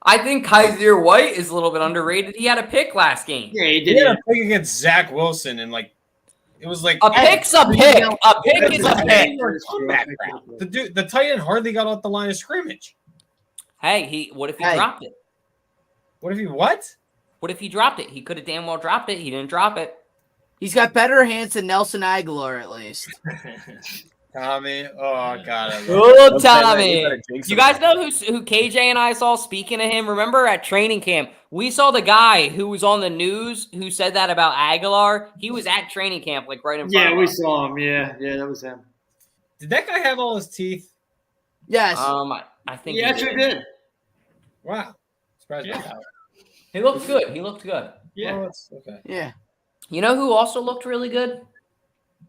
I think Kaiser White is a little bit underrated. He had a pick last game. Yeah, he did. He had a pick against Zach Wilson in It was like A pick's a pick. A pick is a pick. The tight end hardly got off the line of scrimmage. Hey, what if he dropped it? What if he what? What if he dropped it? He could have damn well dropped it. He didn't drop it. He's got better hands than Nelson Aguilar, at least. Tommy. Oh, God. Oh, Tommy. You guys know who KJ and I saw speaking to him? Remember at training camp, we saw the guy who was on the news who said that about Aguilar. He was at training camp, like right in front of us. Yeah, we saw him. Yeah, that was him. Did that guy have all his teeth? Yes. I think he actually did. Wow. Surprised by that. He looked good. Yeah. Well, okay. Yeah. You know who also looked really good?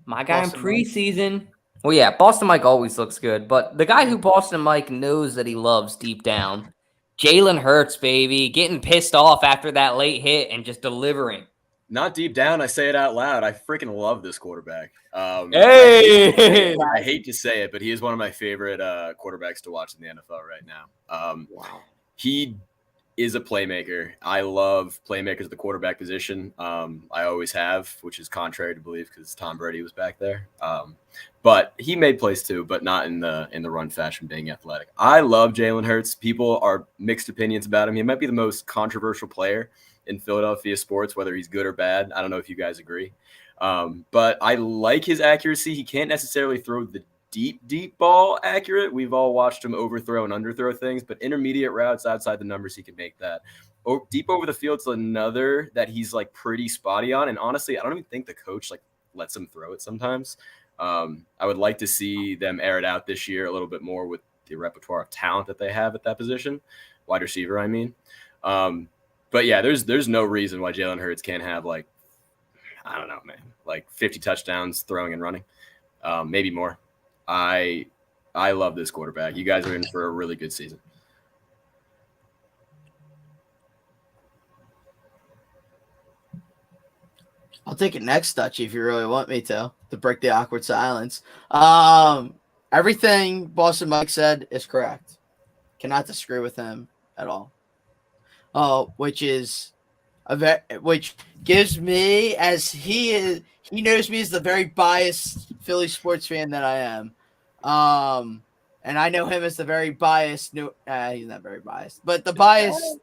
My guy Boston in preseason. Well, yeah, Boston Mike always looks good, but the guy who Boston Mike knows that he loves deep down, Jalen Hurts, baby, getting pissed off after that late hit and just delivering. Not deep down, I say it out loud. I freaking love this quarterback. Hey! I hate to say it, but he is one of my favorite quarterbacks to watch in the NFL right now. Wow. He is a playmaker. I love playmakers at the quarterback position. I always have, which is contrary to belief because Tom Brady was back there. But he made plays too, but not in the run fashion, being athletic. I love Jalen Hurts. People are mixed opinions about him. He might be the most controversial player in Philadelphia sports, whether he's good or bad. I don't know if you guys agree. But I like his accuracy. He can't necessarily throw the deep ball accurate. We've all watched him overthrow and underthrow things, but intermediate routes outside the numbers, he can make that. Deep over the field's another that he's like pretty spotty on. And honestly, I don't even think the coach like lets him throw it sometimes. I would like to see them air it out this year a little bit more with the repertoire of talent that they have at that position. Wide receiver, I mean. But yeah, there's no reason why Jalen Hurts can't have like, I don't know, man, like 50 touchdowns throwing and running, maybe more. I love this quarterback. You guys are in for a really good season. I'll take it next, Dutchy, if you really want me to break the awkward silence. Everything Boston Mike said is correct. Cannot disagree with him at all. Which gives me, as he knows me as the very biased Philly sports fan that I am. And I know him as the very biased he's not very biased, but the biased,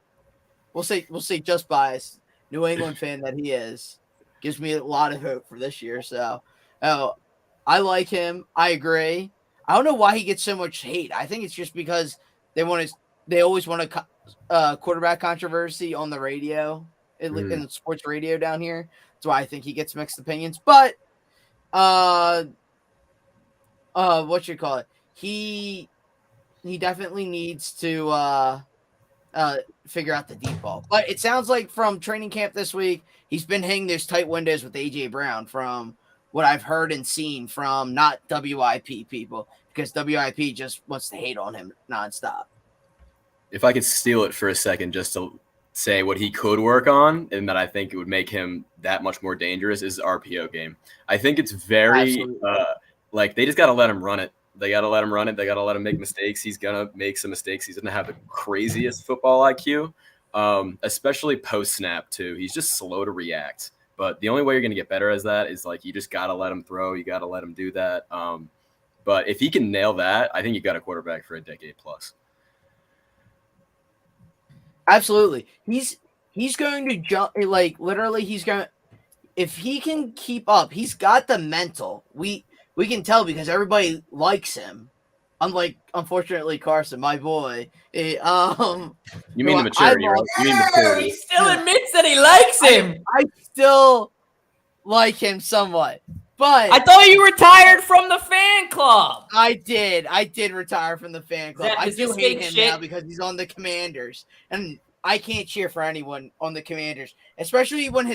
we'll say just biased New England fan that he is. Gives me a lot of hope for this year. So, I like him. I agree. I don't know why he gets so much hate. I think it's just because they always want a quarterback controversy on the radio, in the sports radio down here. That's why I think he gets mixed opinions. But, what you call it? He definitely needs to figure out the deep ball. But it sounds like from training camp this week, he's been hitting those tight windows with A.J. Brown from what I've heard and seen from not WIP people, because WIP just wants to hate on him nonstop. If I could steal it for a second just to say what he could work on and that I think it would make him that much more dangerous is the RPO game. I think it's very like they just got to let him run it. They got to let him run it. They got to let him make mistakes. He's going to make some mistakes. He's going to have the craziest football IQ, especially post-snap, too. He's just slow to react. But the only way you're going to get better as that is, like, you just got to let him throw. You got to let him do that. But if he can nail that, I think you got a quarterback for a decade plus. Absolutely. He's going to jump, like, literally he's going to – if he can keep up, he's got the mental. We can tell because everybody likes him. Unlike, unfortunately, Carson, my boy. You mean the maturity, right? You mean maturity. He still admits that he likes him. I still like him somewhat. But I thought you retired from the fan club. I did retire from the fan club. I do hate him now because he's on the Commanders. And I can't cheer for anyone on the Commanders. Especially when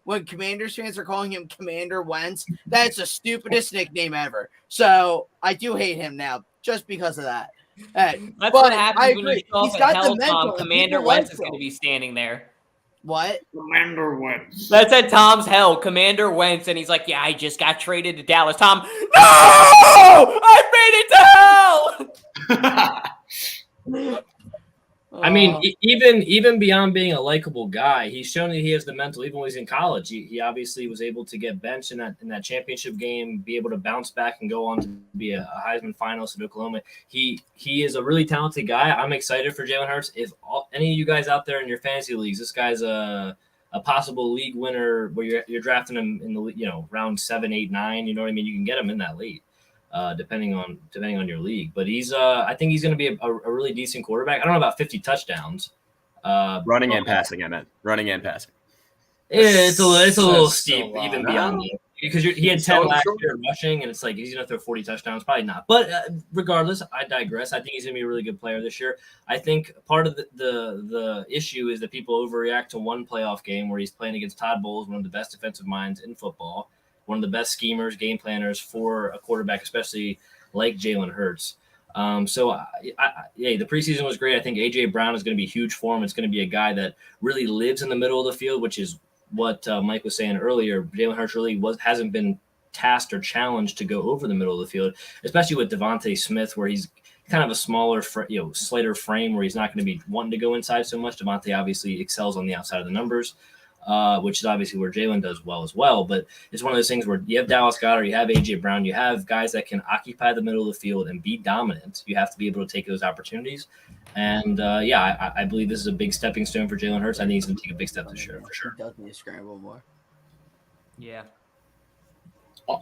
when Commanders fans are calling him Commander Wentz. That's the stupidest nickname ever. So I do hate him now just because of that. That's what happens when you show up at Hell's Commander Wentz is going to be standing there. What? Commander Wentz. That's at Tom's hell, Commander Wentz, and he's like, yeah, I just got traded to Dallas. Tom, no! I made it to hell! I mean, even beyond being a likable guy, he's shown that he has the mental. Even when he's in college, he obviously was able to get benched in that championship game, be able to bounce back and go on to be a Heisman finalist at Oklahoma. He is a really talented guy. I'm excited for Jalen Hurts. If any of you guys out there in your fantasy leagues, this guy's a possible league winner where you're drafting him in the round 7, 8, 9. You know what I mean? You can get him in that late. Depending on your league, but I think he's going to be a really decent quarterback. I don't know about 50 touchdowns. Running and passing, I meant running and passing. It's a little steep, even beyond that, because he had 10 last year rushing, and it's like he's going to throw 40 touchdowns, probably not. But regardless, I digress. I think he's going to be a really good player this year. I think part of the issue is that people overreact to one playoff game where he's playing against Todd Bowles, one of the best defensive minds in football, one of the best schemers, game planners for a quarterback, especially like Jalen Hurts. The preseason was great. I think A.J. Brown is going to be huge for him. It's going to be a guy that really lives in the middle of the field, which is what Mike was saying earlier. Jalen Hurts really hasn't been tasked or challenged to go over the middle of the field, especially with Devonta Smith, where he's kind of a smaller, slighter frame, where he's not going to be wanting to go inside so much. Devonta obviously excels on the outside of the numbers. Which is obviously where Jalen does well as well. But it's one of those things where you have Dallas Goedert, you have A.J. Brown, you have guys that can occupy the middle of the field and be dominant. You have to be able to take those opportunities. And, I believe this is a big stepping stone for Jalen Hurts. I think he's going to take a big step this year for sure. He does need to scramble more. Yeah.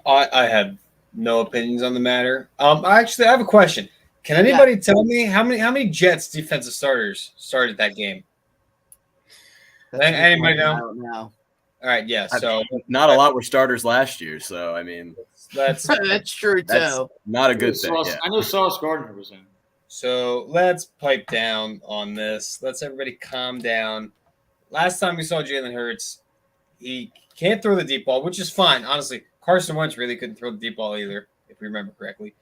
I have no opinions on the matter. Actually, I have a question. Can anybody tell me how many Jets defensive starters started that game? Anybody know? I don't know. All right, yeah. So not a lot were starters last year, so I mean that's true too. Not a good thing. I know Sauce Gardner was in. So let's pipe down on this. Let's everybody calm down. Last time we saw Jalen Hurts, he can't throw the deep ball, which is fine. Honestly, Carson Wentz really couldn't throw the deep ball either, if we remember correctly.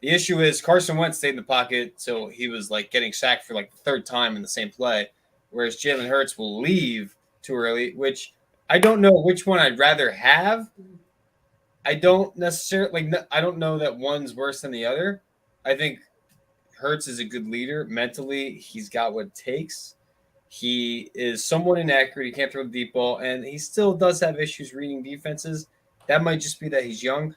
The issue is Carson Wentz stayed in the pocket, so he was like getting sacked for like the third time in the same play. Whereas Jalen Hurts will leave too early, which I don't know which one I'd rather have. I don't necessarily I don't know that one's worse than the other. I think Hurts is a good leader. Mentally, he's got what it takes. He is somewhat inaccurate. He can't throw the deep ball, and he still does have issues reading defenses. That might just be that he's young.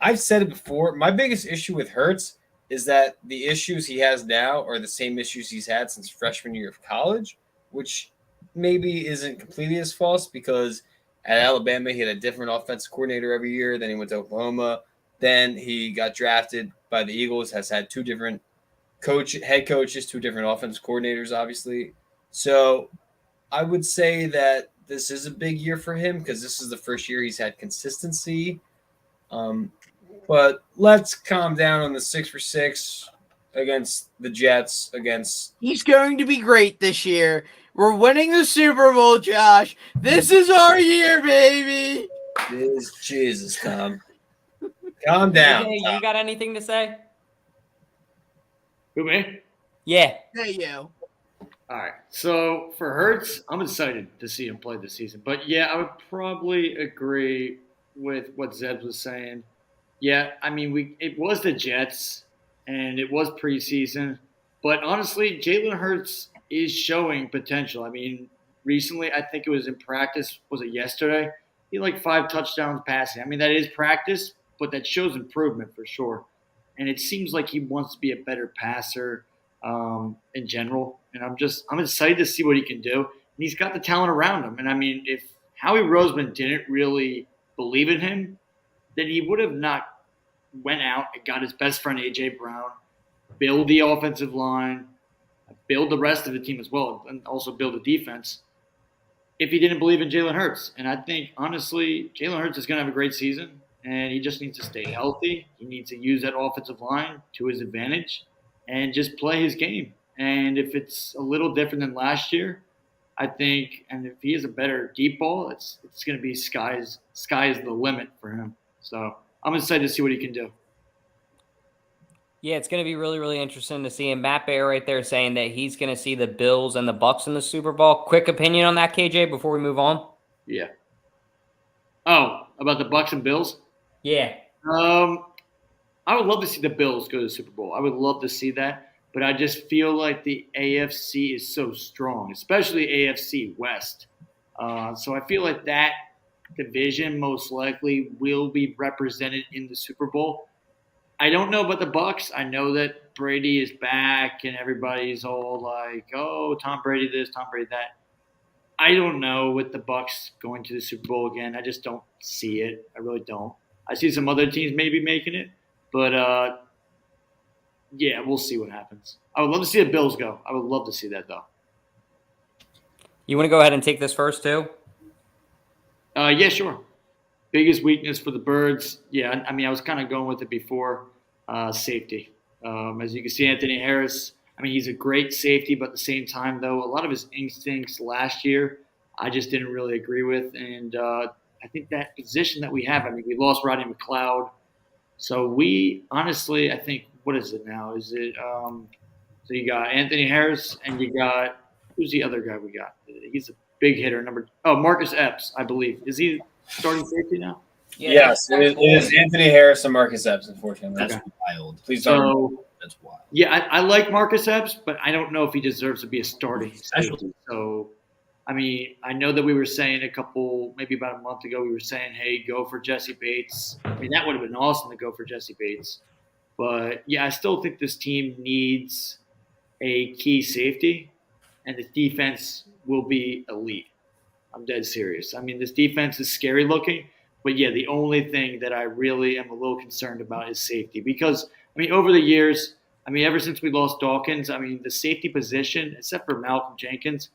I've said it before. My biggest issue with Hurts is that the issues he has now are the same issues he's had since freshman year of college, which maybe isn't completely as false because at Alabama, he had a different offensive coordinator every year. Then he went to Oklahoma. Then he got drafted by the Eagles, has had two different head coaches, two different offensive coordinators, obviously. So I would say that this is a big year for him because this is the first year he's had consistency. But let's calm down on the 6 for 6 against the Jets. He's going to be great this year. We're winning the Super Bowl, Josh. This is our year, baby. Jesus, Tom. Calm down. Hey, you got anything to say? Who, me? Yeah. Hey, you. All right. So for Hurts, I'm excited to see him play this season. But, yeah, I would probably agree with what Zeb was saying. Yeah, I mean, it was the Jets, and it was preseason. But honestly, Jalen Hurts is showing potential. I mean, recently, I think it was in practice. Was it yesterday? He had like 5 touchdowns passing. I mean, that is practice, but that shows improvement for sure. And it seems like he wants to be a better passer in general. And I'm excited to see what he can do. And he's got the talent around him. And I mean, if Howie Roseman didn't really believe in him, then he would have not went out and got his best friend A.J. Brown, build the offensive line, build the rest of the team as well, and also build a defense if he didn't believe in Jalen Hurts. And I think, honestly, Jalen Hurts is going to have a great season, and he just needs to stay healthy. He needs to use that offensive line to his advantage and just play his game. And if it's a little different than last year, I think, and if he has a better deep ball, it's going to be sky's the limit for him. So I'm excited to see what he can do. Yeah, it's going to be really, really interesting to see him. Matt Bear right there saying that he's going to see the Bills and the Bucks in the Super Bowl. Quick opinion on that, KJ, before we move on? Yeah. Oh, about the Bucks and Bills? Yeah. I would love to see the Bills go to the Super Bowl. I would love to see that. but I just feel like the AFC is so strong, especially AFC West. So I feel like that division most likely will be represented in the Super Bowl. I don't know about the Bucs. I know that Brady is back and everybody's all like, "Oh, Tom Brady this, Tom Brady that." I don't know with the Bucs going to the Super Bowl again. I just don't see it. I really don't. I see some other teams maybe making it, but yeah, we'll see what happens. I would love to see the Bills go. I would love to see that though. You want to go ahead and take this first too? Yeah, sure. Biggest weakness for the Birds. Yeah, I mean, I was kind of going with it before. Safety. As you can see, Anthony Harris. I mean, he's a great safety, but at the same time, though, a lot of his instincts last year, I just didn't really agree with. And I think that position that we have, I mean, we lost Rodney McLeod. So we honestly, I think, what is it now? Is it so you got Anthony Harris and you got, who's the other guy we got? He's a big hitter. Marcus Epps, I believe. Is he starting safety now? Yes, it is Anthony Harris and Marcus Epps, unfortunately. That's wild. Please don't. That's wild. Yeah, I like Marcus Epps, but I don't know if he deserves to be a starting safety. So, I mean, I know that we were saying maybe about a month ago, we were saying, hey, go for Jesse Bates. I mean, that would have been awesome to go for Jesse Bates. But, yeah, I still think this team needs a key safety, and the defense will be elite. I'm dead serious. I mean, this defense is scary looking. But, yeah, the only thing that I really am a little concerned about is safety. Because, I mean, over the years, I mean, ever since we lost Dawkins, I mean, the safety position, except for Malcolm Jenkins,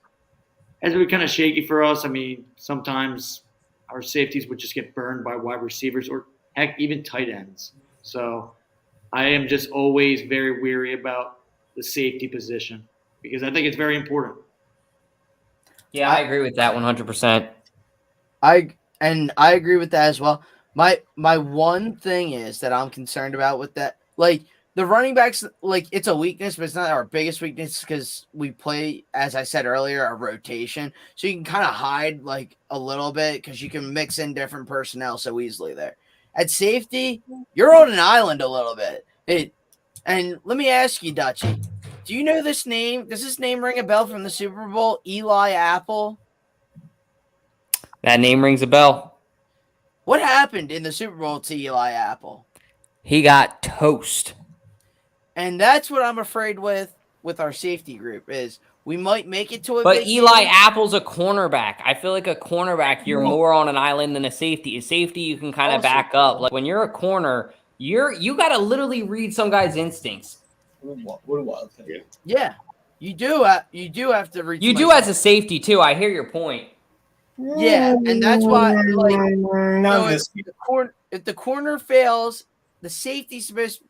has been kind of shaky for us. I mean, sometimes our safeties would just get burned by wide receivers or, heck, even tight ends. So I am just always very weary about the safety position because I think it's very important. Yeah, I agree with that 100%. I agree with that as well. My one thing is that I'm concerned about with that, like the running backs, like it's a weakness, but it's not our biggest weakness because we play, as I said earlier, a rotation, so you can kind of hide like a little bit because you can mix in different personnel so easily there. At safety, you're on an island a little bit. And let me ask you, Dutchie, do you know this name? Does this name ring a bell from the Super Bowl? Eli Apple. That name rings a bell. What happened in the Super Bowl to Eli Apple? He got toast. And that's what I'm afraid with our safety group is we might make it to a But big Eli game. Apple's a cornerback. I feel like a cornerback, you're more on an island than a safety. A safety, you can kind of back up. Like when you're a corner, you got to literally read some guy's instincts. What a wild thing. Yeah, you do have to read. You do as a safety too. I hear your point. Yeah, and that's why if the corner fails, the safety's supposed.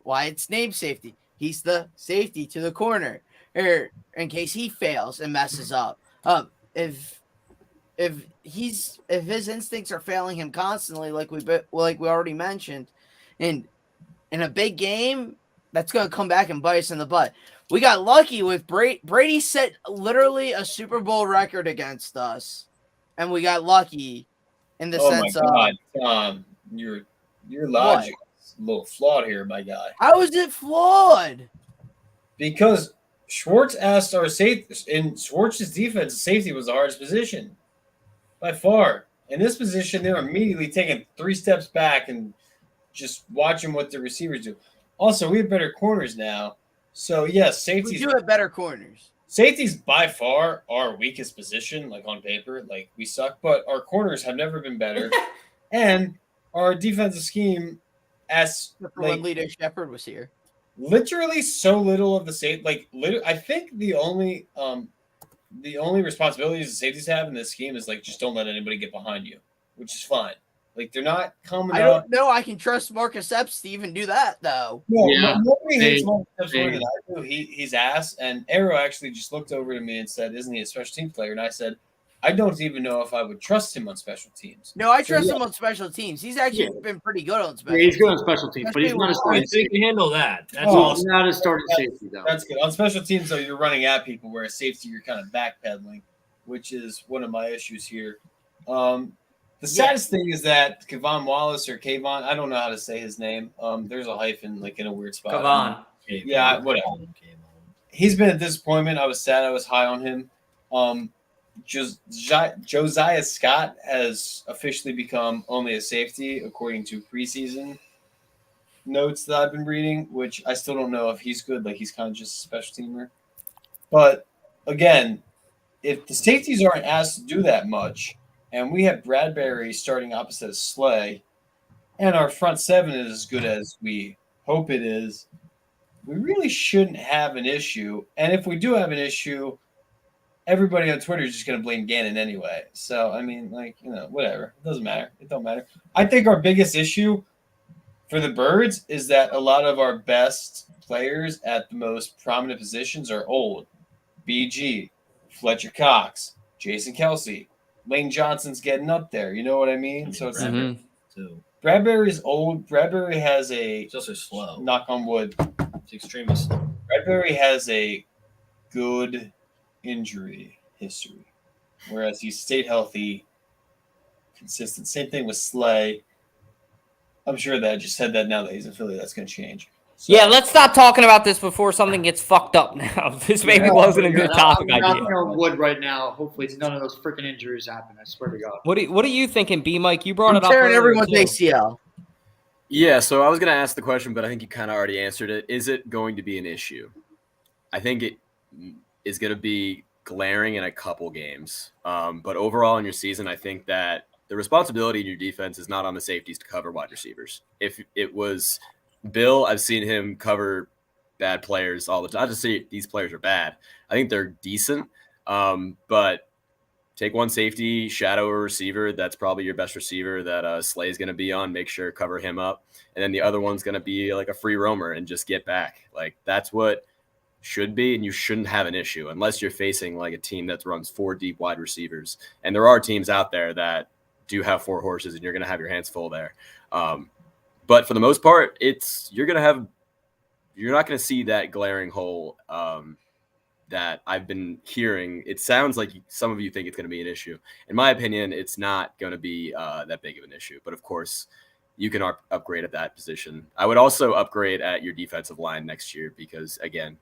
Why it's named safety? He's the safety to the corner, or in case he fails and messes up. If his instincts are failing him constantly, like we already mentioned, and in a big game, that's gonna come back and bite us in the butt. We got lucky with Brady set literally a Super Bowl record against us, and we got lucky in the sense of. Oh my God, Tom, your logic is a little flawed here, my guy. How is it flawed? Because Schwartz asked our safety, in Schwartz's defense, safety was the hardest position by far. In this position, they're immediately taking 3 steps back and just watching what the receivers do. Also, we have better corners now. So, yes, safeties. We do have better corners. Safety's by far our weakest position, like on paper. Like, we suck, but our corners have never been better. And our defensive scheme, when Lito Shepard was here. Literally so little of the safe. Like, I think the only responsibilities the safeties have in this scheme is, like, just don't let anybody get behind you, which is fine. Like, they're not coming up. I don't know. I can trust Marcus Epps to even do that, though. No, nobody hates Marcus Epps more than I do. He's ass. And Arrow actually just looked over to me and said, isn't he a special team player? And I said, I don't even know if I would trust him on special teams. No, I trust him on special teams. He's actually been pretty good on special teams. He's good on special teams, but he's not a starting safety. He can handle that. That's awesome. He's not a starting safety, though. That's good. On special teams, though, you're running at people, where a safety, you're kind of backpedaling, which is one of my issues here. The saddest thing is that Kavon Wallace or Kayvon, I don't know how to say his name. There's a hyphen like in a weird spot. Yeah, whatever. He's been a disappointment. I was sad I was high on him. Josiah Scott has officially become only a safety according to preseason notes that I've been reading, which I still don't know if he's good. Like, he's kind of just a special teamer. But again, if the safeties aren't asked to do that much, and we have Bradbury starting opposite of Slay, and our front seven is as good as we hope it is, we really shouldn't have an issue. And if we do have an issue, everybody on Twitter is just going to blame Gannon anyway. So, I mean, like, whatever. It doesn't matter. It don't matter. I think our biggest issue for the Birds is that a lot of our best players at the most prominent positions are old. BG, Fletcher Cox, Jason Kelsey, Lane Johnson's getting up there. You know what I mean? So it's Bradbury's old. Bradbury has It's also slow. Knock on wood. It's extremely slow. Bradbury has a good injury history, whereas he stayed healthy, consistent. Same thing with Slay. I'm sure that I just said that now that he's in Philly, that's going to change. So, yeah, let's stop talking about this before something gets fucked up now. This maybe wasn't a good topic I'm idea. knocking on wood right now. Hopefully none of those freaking injuries happen. I swear to God. What are you thinking, B Mike? You brought I'm it up. tearing everyone's too. ACL. Yeah, so I was going to ask the question, but I think you kind of already answered it. Is it going to be an issue? I think it is going to be glaring in a couple games. But overall in your season, I think that the responsibility in your defense is not on the safeties to cover wide receivers. If it was Bill, I've seen him cover bad players all the time. I just say these players are bad. I think they're decent, but take one safety, shadow a receiver. That's probably your best receiver that Slay is going to be on. Make sure cover him up. And then the other one's going to be like a free roamer and just get back. Like, that's what should be, and you shouldn't have an issue unless you're facing like a team that runs 4 deep wide receivers. And there are teams out there that do have 4 horses, and you're going to have your hands full there. But for the most part, you're not going to see that glaring hole that I've been hearing. It sounds like some of you think it's going to be an issue. In my opinion, it's not going to be that big of an issue. But of course, you can upgrade at that position. I would also upgrade at your defensive line next year because, again,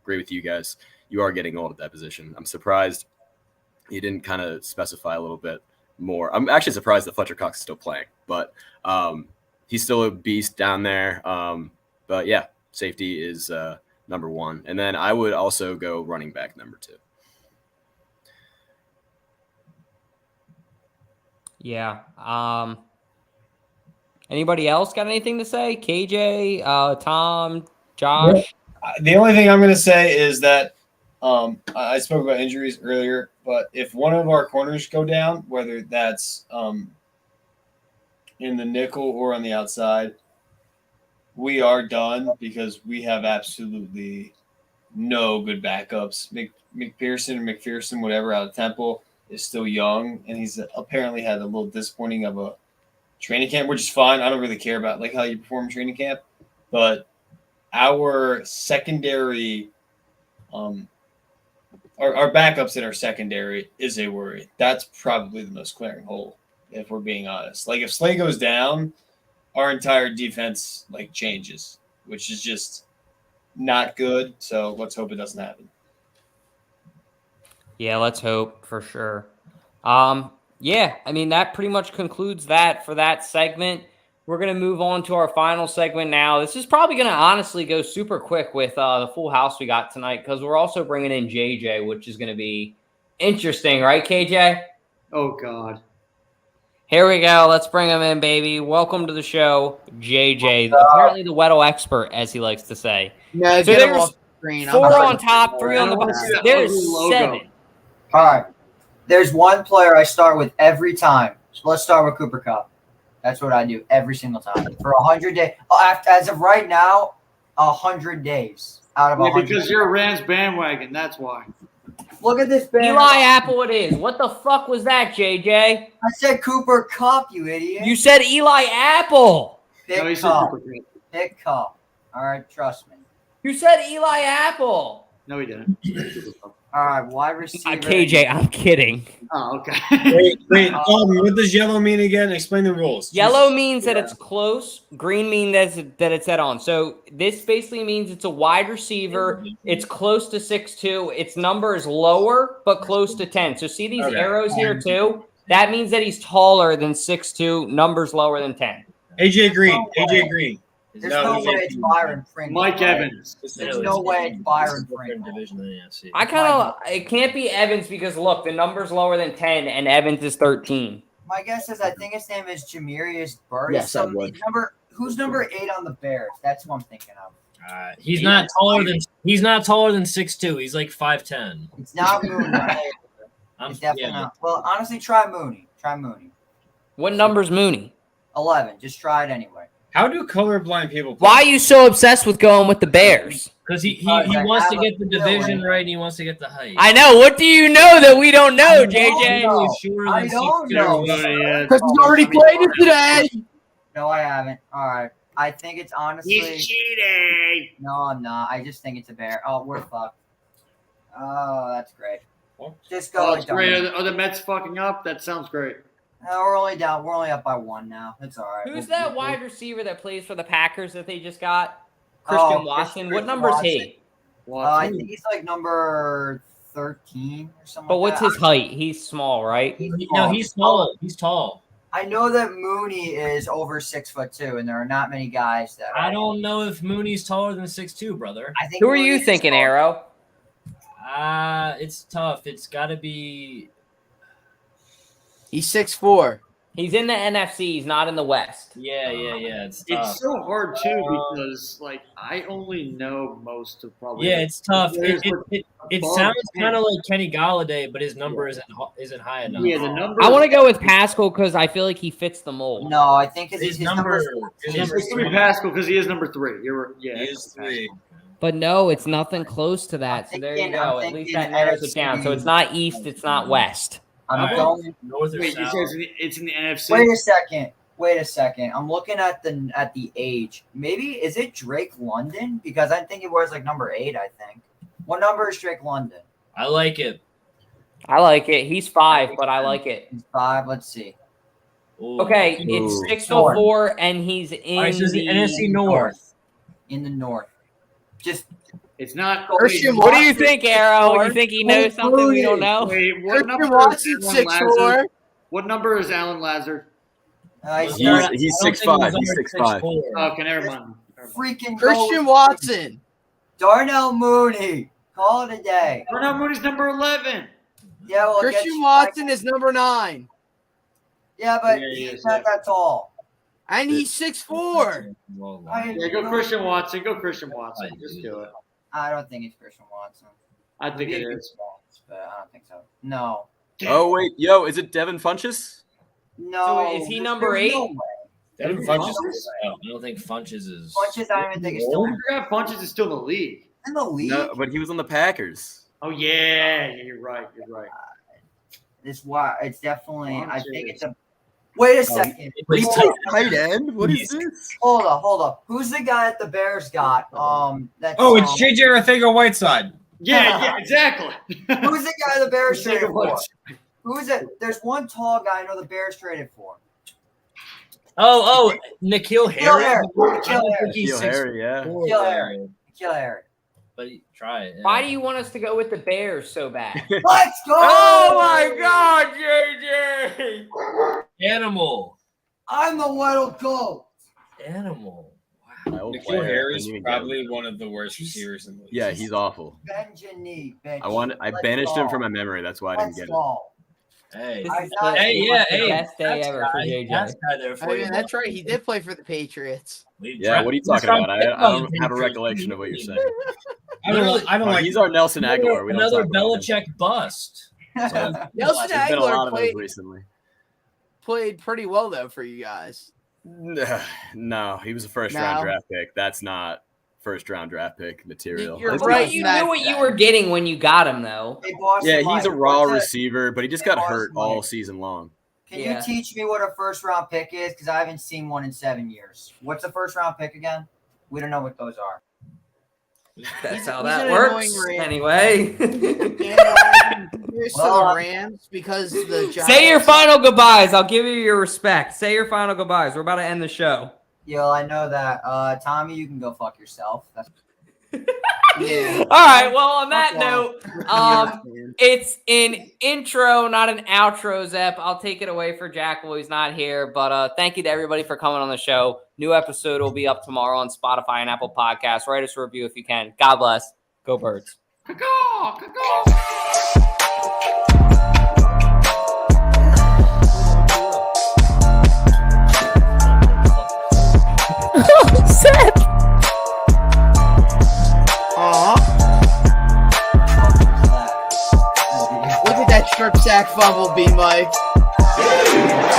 agree with you guys. You are getting old at that position. I'm surprised you didn't kind of specify a little bit more. I'm actually surprised that Fletcher Cox is still playing, but he's still a beast down there. But yeah, safety is number 1. And then I would also go running back number 2. Yeah. Anybody else got anything to say? KJ, Tom, Josh? The only thing I'm going to say is that I spoke about injuries earlier, but if one of our corners go down, whether that's in the nickel or on the outside, we are done because we have absolutely no good backups. McPherson, whatever, out of Temple is still young, and he's apparently had a little disappointing of a training camp, which is fine. I don't really care about like how you perform in training camp, but our secondary, our backups in our secondary is a worry. That's probably the most glaring hole, if we're being honest. Like, if Slay goes down, our entire defense like changes, which is just not good. So let's hope it doesn't happen. Yeah, let's hope for sure. Yeah, I mean, that pretty much concludes that for that segment. We're going to move on to our final segment now. This is probably going to honestly go super quick with the full house we got tonight because we're also bringing in JJ, which is going to be interesting, right, KJ? Oh, God. Here we go. Let's bring him in, baby. Welcome to the show, JJ. Apparently the Weddle expert, as he likes to say. No, so get him there's off the screen. 4 on top, 3 on the bottom. There's 7. All right. There's one player I start with every time. So let's start with Cooper Kupp. That's what I do every single time. For 100 days. As of right now, 100 days out of 100 because you're a Rams bandwagon. That's why. Look at this band. Eli Apple it is. What the fuck was that, JJ? I said Cooper Kupp, you idiot. You said Eli Apple. Pick Kupp. Pick Kupp. All right, trust me. You said Eli Apple. No, he didn't. All right, wide receiver. KJ, I'm kidding. Oh, okay. Wait. What does yellow mean again? Explain the rules. Yellow means that it's close. Green means that it's head on. So this basically means it's a wide receiver. It's close to 6'2". Its number is lower, but close to 10. So see these arrows here too? That means that he's taller than 6'2". Numbers lower than 10. AJ Green. There's no way it's Byron Pringle. Mike Evans. There's no way it's Byron Pringle. It can't be Evans because look, the number's lower than 10 and Evans is 13. My guess is I think his name is Jamirius Bird. Yes, I would. Who's number 8 on the Bears? That's what I'm thinking of. He's not taller than 6'2". He's like 5'10". It's not Mooney. It's definitely not. Well, honestly, try Mooney. What number's Mooney? 11. Just try it anyway. How do colorblind people play? Why are you so obsessed with going with the Bears? Because he wants to get the division right and he wants to get the height. I know. What do you know that we don't know, JJ? I don't know. Because he's already played it today. No, I haven't. All right. I think it's honestly. He's cheating. No, I'm not. I just think it's a Bear. Oh, we're fucked. Oh, that's great. Just go. Oh, that's great. Are the Mets fucking up? That sounds great. No, we're only down. We're only up by 1 now. It's all right. Who's that wide receiver that plays for the Packers that they just got? Christian Watson. What number is he? I think he's like number 13 or something. But what's his height? He's small, right? He's tall. He's tall. I know that Mooney is over 6'2", and there are not many guys that. I don't know if Mooney's taller than 6'2", brother. I think. Who are you thinking, Arrow? It's tough. It's got to be. He's 6'4". He's in the NFC. He's not in the West. Yeah. It's tough. It's so hard too because I only know most of probably. Yeah, it's tough. It sounds kind of like Kenny Golladay, but his number isn't high enough. Yeah, the number. I want to go with Pascal because I feel like he fits the mold. No, I think his number. It's supposed to be Pascal because he is number 3. He is 3. But no, it's nothing close to that. So there you go. At least that narrows it down. So it's not East. It's not West. I'm going north or Wait, south. it's in the NFC. Wait a second. I'm looking at the age. Maybe is it Drake London? Because I think he wears like number 8. I think. What number is Drake London? I like it. He's 5, but I like it. He's 5. Let's see. Ooh. Okay, it's 6'4", and he's in the NFC North. In the North. Just. It's not. Christian What do you think, Arrow? You think he knows something we don't know? Wait, what Christian number Watson's is Alan 6'4". Lazard? What number is Alan Lazard? He's 6'5". He's 6'5". Okay, never mind. Freaking Christian Watson. Darnell Mooney. Call it a day. Darnell Mooney's number 11. Yeah, well, Christian Watson is number 9. Yeah, but he's not that tall. And he's 6'4". Yeah, go Christian Watson. Just do it. I don't think it's Christian Watson. I think it is. But I don't think so. No. Oh wait, is it Devin Funchess? No. So is he number 8? No way. Devin Funchess I don't think Funchess is. Funchess, I don't even think is still I forgot Funchess is still in the league. in the league. No, but he was on the Packers. Oh yeah, you're right. It's why it's definitely. I think it's a. Wait a second. Tight end. What is this? Hold up. Who's the guy that the Bears got? That's, It's JJ Arcega-Whiteside. Yeah, exactly. Who's the guy the Bears traded for? Who is it? There's one tall guy I know the Bears traded for. Oh, N'Keal Harry. N'Keal Harry. But try it. Yeah. Why do you want us to go with the Bears so bad? Let's go! Oh my God, JJ! Animal. I'm the wild goat. Animal. N'Keal Harry's probably one of the worst receivers in the league. Yeah, he's awful. Benjani. I banished him from my memory. That's why I didn't get it. Hey, Best day ever for JJ. That's right. He did play for the Patriots. Yeah, what are you talking about? I don't have a recollection of what you're saying. I don't like. He's our Nelson Aguilar. We don't another talk about him. Belichick bust. Nelson There's been a lot Aguilar of those recently. played pretty well though for you guys. No, he was a first-round draft pick. That's not first-round draft pick material. You're But right. you knew what you were getting when you got him, though. Yeah, he's a raw receiver, but he just got hurt all season long. Can you teach me what a first-round pick is? Because I haven't seen one in 7 years. What's a first-round pick again? We don't know what those are. That's how he's that an works. annoying Ram. Anyway. Here's to the Rams because the Giants. Say your final goodbyes. I'll give you your respect. Say your final goodbyes. We're about to end the show. Yo, I know that. Tommy, you can go fuck yourself. That's Yeah. All right. Well, on that Fuck note, off. it's an intro, not an outro, Zep. I'll take it away for Jack while he's not here. But thank you to everybody for coming on the show. New episode will be up tomorrow on Spotify and Apple Podcasts. Write us a review if you can. God bless. Go Birds. Look at that strip sack fumble, B Mike.